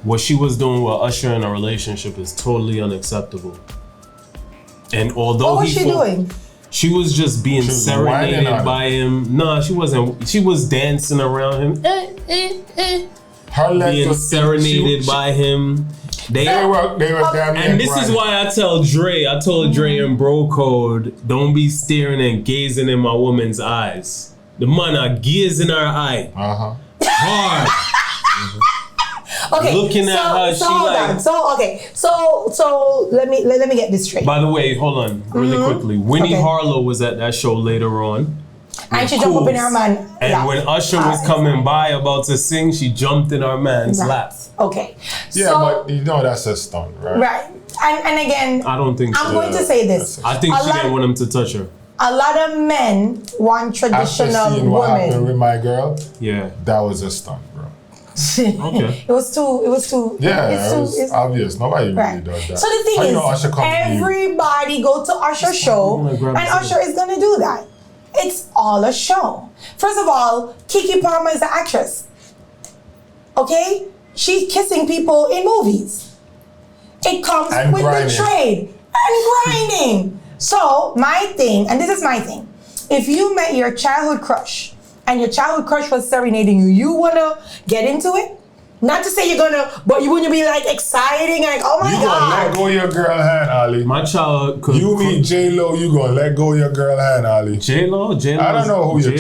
what she was doing with Usher in a relationship is totally unacceptable. And although What was she doing? She was just being was serenaded whining on by him. No, she wasn't. She was dancing around him. Her legs Being was serenaded by him. They were damn near And this is grinding. why I told Dre in Bro Code, don't be staring and gazing in my woman's eyes. The man are gazing her eye. Hard. Okay, Looking at her, so she hold like- on. So let me get this straight. By the way, hold on, really quickly. Winnie Okay. Harlow was at that show later on. And she jumped up in her man. And lap. when Usher was coming by about to sing, she jumped in our man's lap. Okay. Yeah, so, but you know that's a stunt, right? right. And again, I don't think so. I'm going to say this. I think A she lot- didn't want him to touch her. A lot of men want After traditional seeing what happened women. with my girl, Yeah. that was a stunt, bro. Okay. It was too. Yeah, it's it too, was it's- obvious. Nobody really Right. does that. So the thing How you is, know Usher comes to you? everybody go to Usher's show, gonna grab and the Usher is gonna do that. It's all a show. First of all, KEKE Palmer is an actress. Okay, she's kissing people in movies. It comes And with grinding. the trade and grinding. So my thing, and this is my thing, if you met your childhood crush and your childhood crush was serenading you, you wanna get into it? Not to say you're gonna, but you wouldn't be like exciting, like, oh my You gonna let God. go of your girl hand, Ali. My child could. You meet J-Lo, you gonna let go of your girl hand, Ali. J-Lo? J-Lo? I don't know who your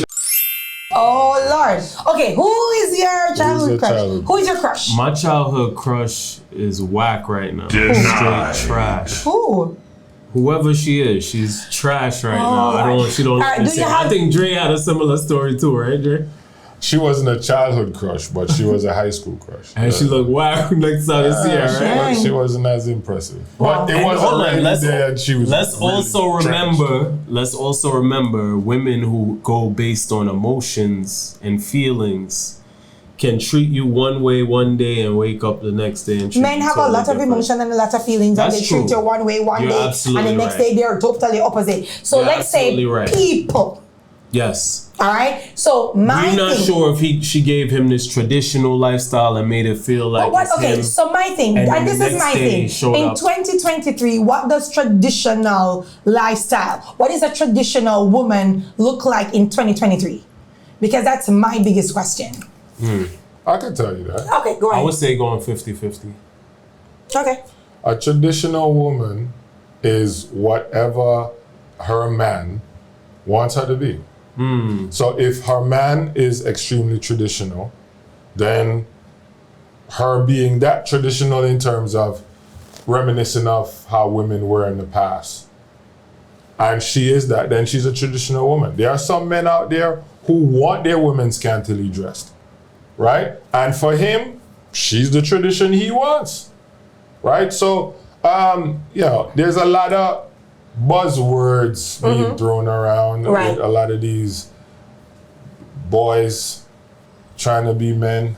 Oh Lord. Okay, who is your childhood your crush? childhood Who is your crush? My childhood crush is whack right now. Denied. Straight trash. Who? Whoever she is, she's trash right now. She don't. Alright, do you I have- think Dre had a similar story too, right, Dre? She wasn't a childhood crush, but she was a high school crush. And she looked whack next time I see her, right? She wasn't as impressive. But it And was hold on, already there and she was let's really also trash. remember women who go based on emotions and feelings can treat you one way one day and wake up the next day and treat Men you have a totally lot of different. emotion and a lot of feelings, That's and they treat true. you one way one You're day, and absolutely the next right. day they are totally opposite. So You're let's say absolutely right. people. Yes. All right. So my We're not thing. sure if she gave him this traditional lifestyle and made it feel like But what? it's Okay. him. So my thing, And and, then this the is next my day he thing. showed In up. 2023, what does traditional lifestyle? What does a traditional woman look like in 2023? Because that's my biggest question. I can tell you that. Okay, go I ahead. would say going 50-50. Okay. A traditional woman is whatever her man wants her to be. So if her man is extremely traditional, then her being that traditional in terms of reminiscent of how women were in the past, and she is that, then she's a traditional woman. There are some men out there who want their women scantily dressed, right? And for him, she's the tradition he wants, right? So, there's a lot of buzzwords being thrown around Right. with a lot of these boys trying to be men.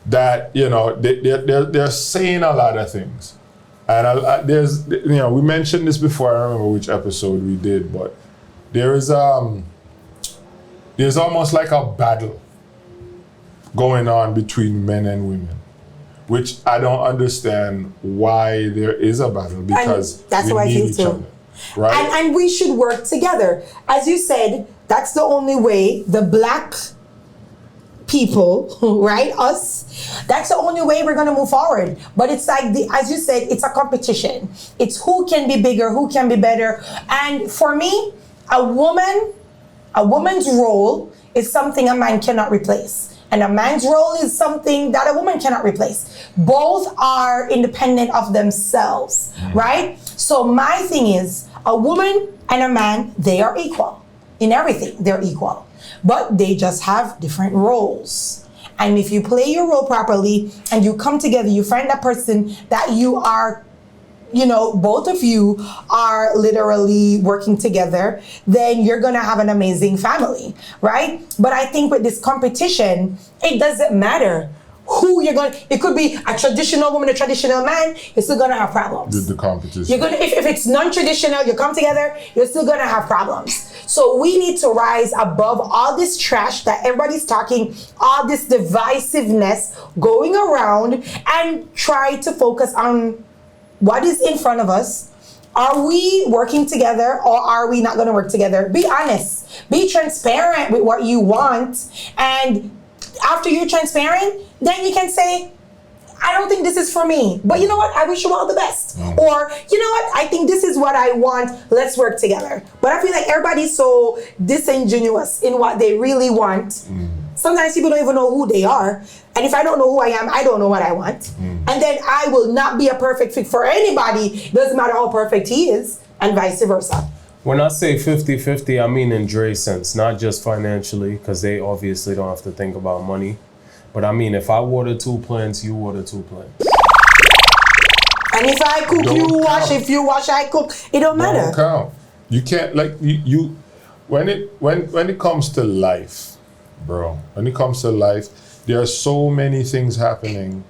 That they're saying a lot of things, and there's we mentioned this before. I don't remember which episode we did, but there's almost like a battle going on between men and women, which I don't understand why there is a battle, because that's we how I need feel each too. other, right? And we should work together. As you said, that's the only way the black people, right? Us, that's the only way we're gonna move forward. But it's like as you said, it's a competition. It's who can be bigger, who can be better. And for me, a woman's role is something a man cannot replace. And a man's role is something that a woman cannot replace. Both are independent of themselves, right? So my thing is, a woman and a man, they are equal. In everything, they're equal. But they just have different roles. And if you play your role properly and you come together, you find that person that you are, both of you are literally working together, then you're gonna have an amazing family, right? But I think with this competition, it doesn't matter who you're going to, it could be a traditional woman, a traditional man, you're still going to have problems. The competition. You're going to, if it's non-traditional, you come together, you're still going to have problems. So we need to rise above all this trash that everybody's talking, all this divisiveness going around, and try to focus on what is in front of us. Are we working together or are we not going to work together? Be honest. Be transparent with what you want. And after you're transparent, then you can say, I don't think this is for me. But you know what? I wish you all the best. Or, you know what? I think this is what I want. Let's work together. But I feel like everybody's so disingenuous in what they really want. Sometimes people don't even know who they are. And if I don't know who I am, I don't know what I want. And then I will not be a perfect fit for anybody. Doesn't matter how perfect he is, and vice versa. When I say 50-50, I mean in Dre's sense, not just financially, because they obviously don't have to think about money. But I mean, if I water 2 plants, you water 2 plants. And if I cook, you wash. If you wash, I cook. It don't matter. Don't count. You can't, like, you when it comes to life, bro, when it comes to life, there are so many things happening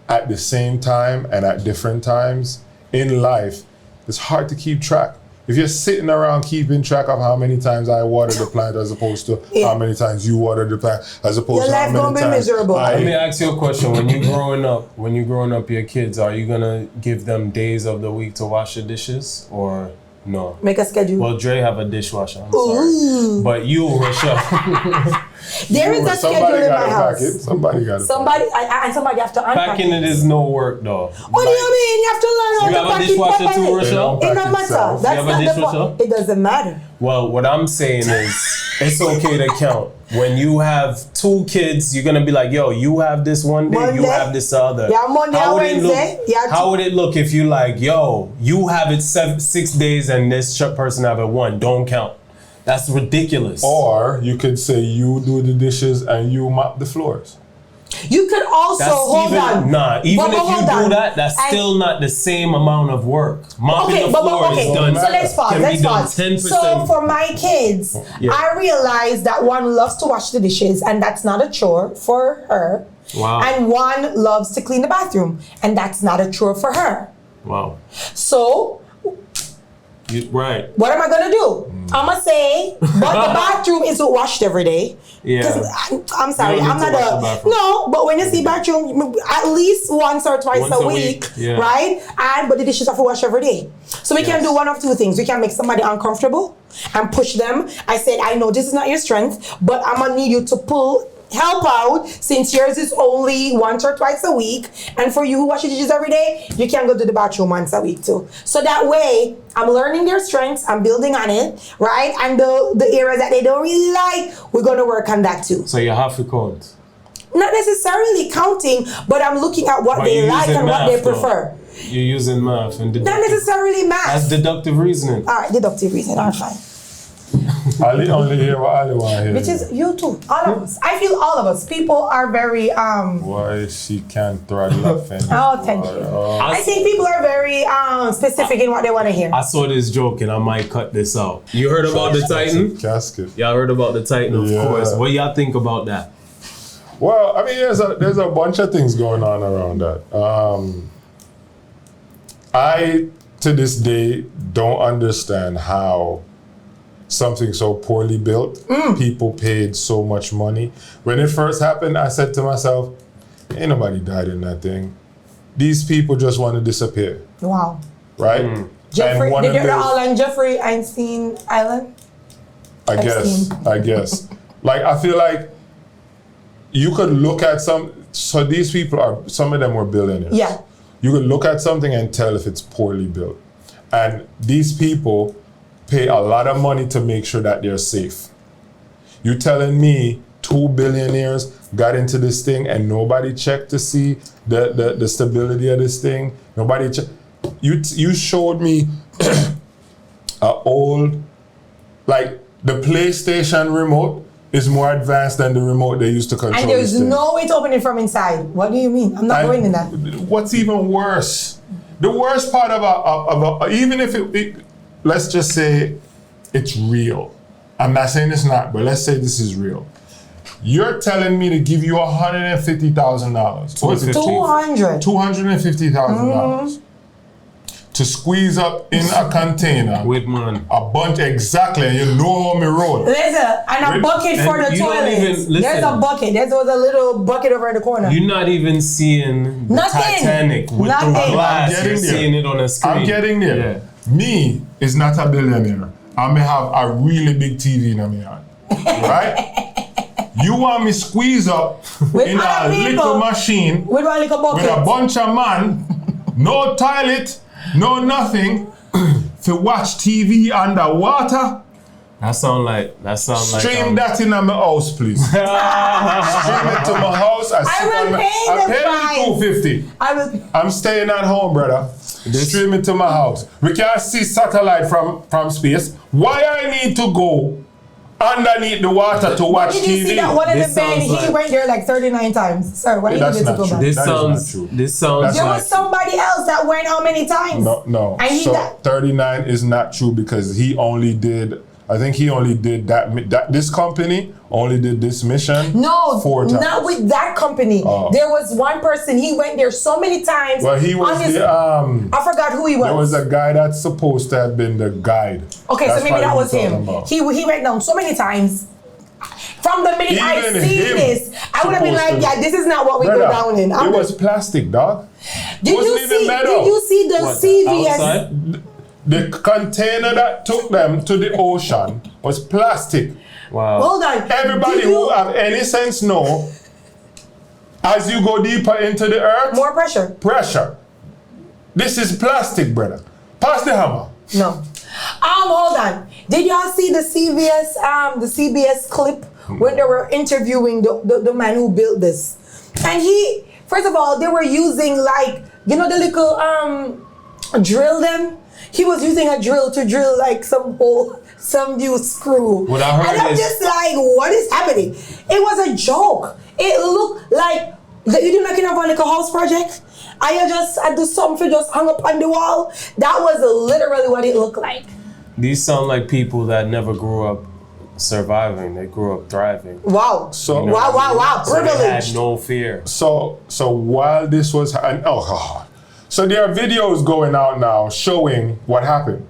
at the same time and at different times in life. It's hard to keep track. If you're sitting around keeping track of how many times I water the plant as opposed to how many times you water the plant as opposed to how many times miserable. Let me ask you a question. When you're growing up your kids, are you gonna give them days of the week to wash the dishes or no? Make a schedule. Well, Dre have a dishwasher. I'm sorry, but you, Rochelle. There is a schedule in my house. Somebody got it. And somebody have to unpack Packing it is no work though. What do you mean? You have to learn how to have a pack it dishwasher properly. too, Rochelle? It don't matter. That's have a not the dishwasher? point. It doesn't matter. Well, what I'm saying is, it's okay to count. When you have 2 kids, you're gonna be like, yo, you have this one day, you have this other. Yeah, Monday and Wednesday. How would it look if you like, yo, you have it 6 days and this person have it 1? Don't count. That's ridiculous. Or you could say you do the dishes and you mop the floors. You could also hold on. Nah, even if you do that, that's still not the same amount of work. Mopping the floor is done. So let's pause. Let's pause. 10%. So for my kids, I realized that one loves to wash the dishes, and that's not a chore for her. Wow. And one loves to clean the bathroom, and that's not a chore for her. Wow. So right. what am I gonna do? I'm gonna say, but the bathroom isn't washed every day. Yeah. I'm sorry, I'm not no, but when you see bathroom, at least once or twice a week, right? But the dishes have to wash every day. So we can do one of 2 things. We can make somebody uncomfortable and push them. I said, I know this is not your strength, but I'm gonna need you to help out since yours is only once or twice a week, and for you who wash your dishes every day, you can go to the bathroom once a week too. So that way, I'm learning their strengths, I'm building on it, right? And the areas that they don't really like, we're gonna work on that too. So you have to count. Not necessarily counting, but I'm looking at what they like and what they prefer. You're using math and not necessarily math. That's deductive reasoning. All right, deductive reasoning, all right, fine. Ali only hear what Ali want to hear. Which is you too, all of us. I feel all of us. People are very Why she can't throw it up? Oh, thank you. I think people are very specific in what they want to hear. I saw this joke and I might cut this out. You heard about the Titan? Casket. Y'all heard about the Titan, of course. What y'all think about that? Well, I mean, there's a bunch of things going on around that. I, to this day, don't understand how something so poorly built, people paid so much money. When it first happened, I said to myself, ain't nobody died in that thing. These people just want to disappear. Wow. Right? Jeffrey, did you all on Jeffrey Einstein Island? I guess. Like, I feel like you could look at so these people some of them were billionaires. Yeah. You could look at something and tell if it's poorly built. And these people pay a lot of money to make sure that they're safe. You telling me 2 billionaires got into this thing and nobody checked to see the stability of this thing? Nobody checked. You showed me a old, like the PlayStation remote is more advanced than the remote they used to control. And there's no way to open it from inside. What do you mean? I'm not going in that. What's even worse? The worst part of even if it let's just say it's real. I'm not saying it's not, but let's say this is real. You're telling me to give you $150,000. What is it? 200. $250,000 to squeeze up in a container With man. a bunch exactly, and you know how me roll. Listen, and a bucket for and the you don't toilet. even- listen. There's a bucket. There was a little bucket over in the corner. You're not even seeing the Nothing. Titanic with Nothing. through glass. I'm getting You're there. seeing it on a screen. I'm getting there. Yeah. Me is not a billionaire. I may have a really big TV in my yard. Right? You want me squeeze up With in a other people. little machine With one little bucket. with a bunch of man, no toilet, no nothing, to watch TV underwater? That sound like Stream that in my house, please. Stream it to my house. I will pay I the pay price. $250. I was. I'm staying at home, brother. Stream it to my house. We can't see satellite from space. Why I need to go underneath the water to watch Did you TV? see that one in This the bed? sounds He like- went there like 39 times. Sir, why That's you need to not go true. back? This That is not sounds. true. This sounds That's There like. was somebody else that went how many times? No. I need So that. 39 is not true because he only did. I think he only did that. This company only did this mission. No, 4 times. not with that company. Oh. There was one person, he went there so many times. Well, he was on his- the I forgot who he was. There was a guy that's supposed to have been the guide. Okay, That's so maybe what that he was him. talking about. He went down so many times. From the minute I Even see him this, I would have been supposed like, to- yeah, this is not what we Brother, go down in. it was plastic, dog. Did wasn't you even see? metal. Did you see the What, CVS? outside? The container that took them to the ocean was plastic. Wow. Hold on. Everybody Did you- who have any sense know, as you go deeper into the earth, More pressure. pressure. This is plastic, brother. Pass the hammer. No. Hold on. Did y'all see the CBS clip when they were interviewing the man who built this? And he, first of all, they were using like, you know the little drill them? He was using a drill to drill like some new screw. What I heard and I'm is- just like, what is happening? It was a joke. It looked like, you do like a house project? I do something just hung up on the wall. That was literally what it looked like. These sound like people that never grew up surviving. They grew up thriving. Wow. So- You know what I mean? Wow. So they had Privileged. no fear. So while this was, so there are videos going out now showing what happened.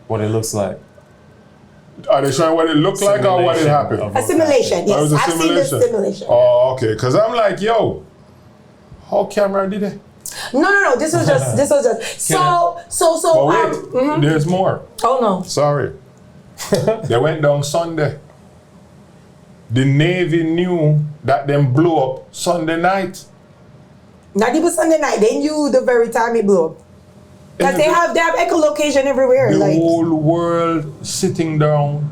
What it looks like. Are they showing what it looked like or what it Simulation happened? of- A simulation, Oh, it was yes. a I've seen this simulation. Oh, okay. Because I'm like, yo, how camera did it? No. This was just. So. But wait, there's more. Oh no. Sorry. They went down Sunday. The Navy knew that them blew up Sunday night. Not even Sunday night. They knew the very time it blew up. Because they have echolocation everywhere. The Like whole world sitting down,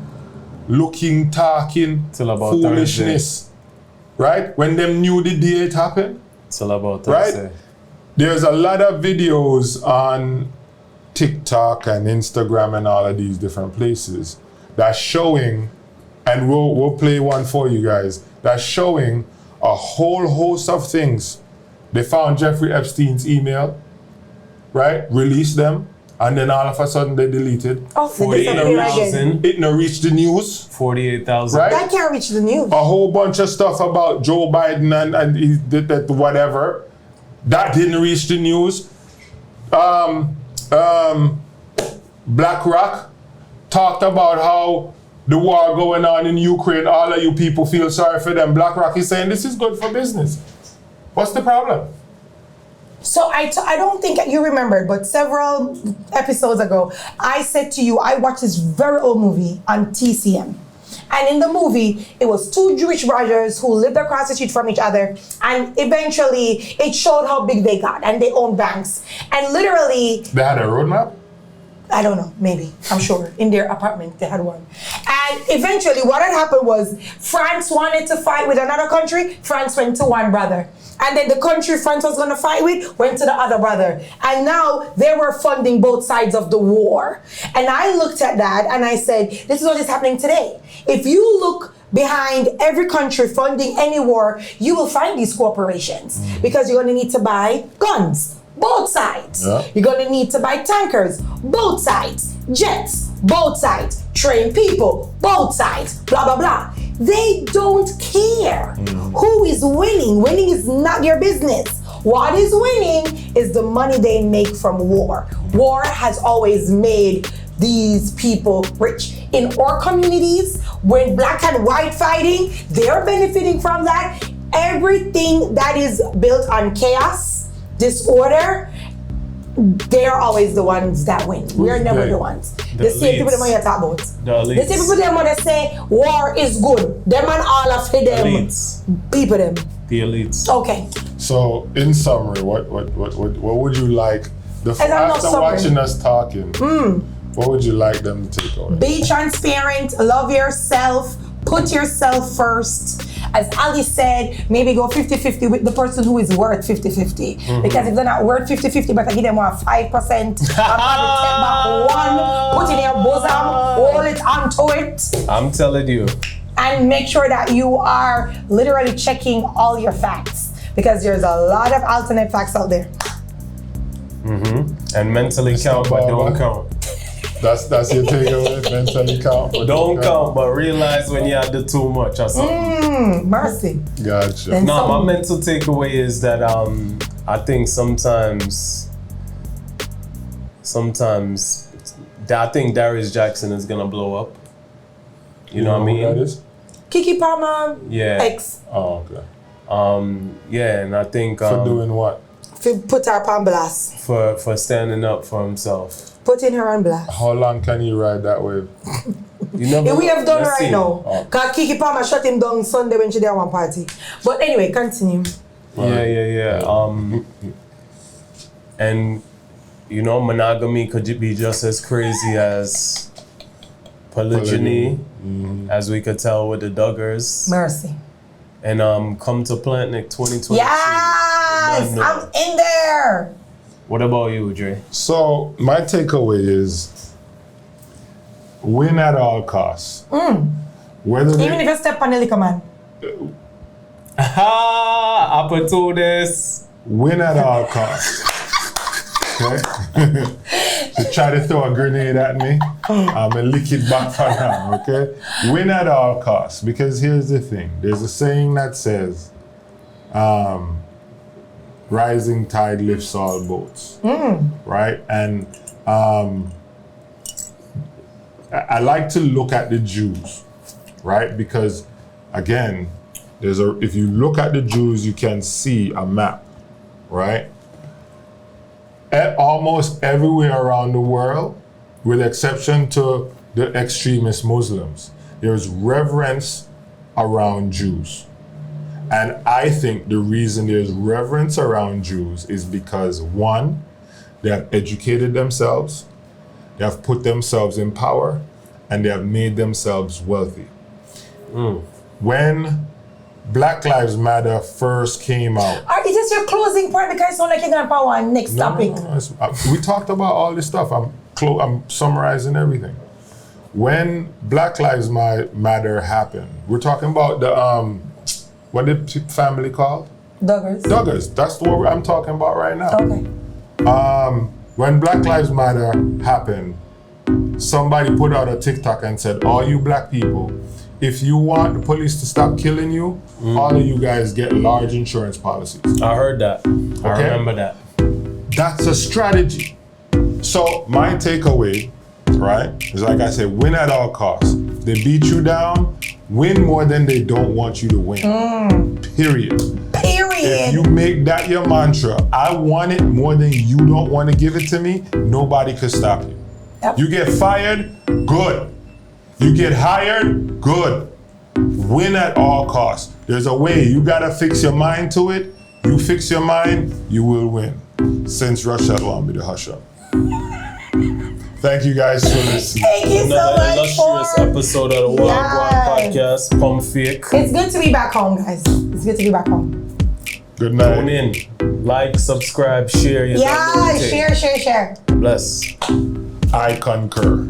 looking, talking, Till about foolishness. Right? When them knew the day it happened. Till about Right? Thursday. There's a lot of videos on TikTok and Instagram and all of these different places that's showing, and we'll play one for you guys, that's showing a whole host of things. They found Jeffrey Epstein's email, right? Released them, and then all of a sudden they deleted. oh, they disappear again. 48,000. It no reached the news, 48,000. right? That can't reach the news. A whole bunch of stuff about Joe Biden and he did that whatever. That didn't reach the news. BlackRock talked about how the war going on in Ukraine, all of you people feel sorry for them. BlackRock is saying this is good for business. What's the problem? So I don't think you remembered, but several episodes ago, I said to you, I watched this very old movie on TCM. And in the movie, it was two Jewish brothers who lived across the street from each other. And eventually, it showed how big they got. And they owned banks. And literally, They had a roadmap? I don't know, maybe, I'm sure, in their apartment they had one. And eventually what had happened was France wanted to fight with another country, France went to one brother. And then the country France was gonna fight with went to the other brother. And now they were funding both sides of the war. And I looked at that and I said, this is what is happening today. If you look behind every country funding any war, you will find these corporations because you're gonna need to buy guns. Both sides. Yeah. You're gonna need to buy tankers, both sides, jets, both sides, train people, both sides, blah, blah, blah. They don't care who is winning. Winning is not their business. What is winning is the money they make from war. War has always made these people rich. In our communities, when black and white fighting, they're benefiting from that. Everything that is built on chaos, disorder, they're always the ones that win. We're never the ones. The same people that want to talk about. The same people that want to say war is good. Them and all of them people them. The elites. Okay. So, in summary, what would you like after watching us talking? What would you like them to take away? Be transparent. Love yourself. Put yourself first. As Ali said, maybe go 50-50 with the person who is worth 50-50. Because if they're not worth 50-50, but I give them 5%, I'm probably take back 1, put in your bosom, hold it onto it. I'm telling you. And make sure that you are literally checking all your facts. Because there's a lot of alternate facts out there. And mentally count, but don't count. That's your takeaway. Mentally count, but don't count, but realize when you do too much or something. Mercy. Gotcha. No, my mental takeaway is that I think sometimes I think Darius Jackson is gonna blow up. You know what I mean? Who that is? Keke Palmer. Yeah. Ex. Oh, okay. Yeah, and I think For doing what? Put her on blast. For standing up for himself. Putting her on blast. How long can you ride that wave? You never we have done let's right see. now. Because Keke Palmer shut him down Sunday when she did one party. But anyway, continue. Yeah. And you know, monogamy could be just as crazy as polygyny, as we could tell with the Duggars. Mercy. And come to PLANTNIC 2022. Yes, I'm in there. What about you, Dre? So my takeaway is win at all costs. Whether Even if you step on the liquor man. Opportunists. Win at all costs. Okay? So try to throw a grenade at me, I'm gonna lick it back for now, okay? Win at all costs, because here's the thing. There's a saying that says, rising tide lifts all boats, right? And I like to look at the Jews, right? Because again, if you look at the Jews, you can see a map, right? Almost everywhere around the world, with exception to the extremist Muslims, there's reverence around Jews. And I think the reason there's reverence around Jews is because, one, they have educated themselves, they have put themselves in power, and they have made themselves wealthy. When Black Lives Matter first came out. Is this your closing part? Because it sounds like you're going to power on next topic. No, we talked about all this stuff. I'm summarizing everything. When Black Lives Matter happened, we're talking about the, what did the family called? Duggars. That's what I'm talking about right now. Okay. When Black Lives Matter happened, somebody put out a TikTok and said, all you black people, if you want the police to stop killing you, all of you guys get large insurance policies. I heard that. Okay? I remember that. That's a strategy. So my takeaway, right, is like I said, win at all costs. They beat you down, win more than they don't want you to win. Period. If you make that your mantra, I want it more than you don't want to give it to me, nobody could stop you. Yep. You get fired, good. You get hired, good. Win at all costs. There's a way. You gotta fix your mind to it. You fix your mind, you will win. Since Russia want me to hush up. Thank you guys for listening. Thank you so much illustrious episode of the Gwan podcast. Pump fake. It's good to be back home, guys. It's good to be back home. Good night. Tune in. Like, subscribe, share. Yeah, share. Bless. I concur.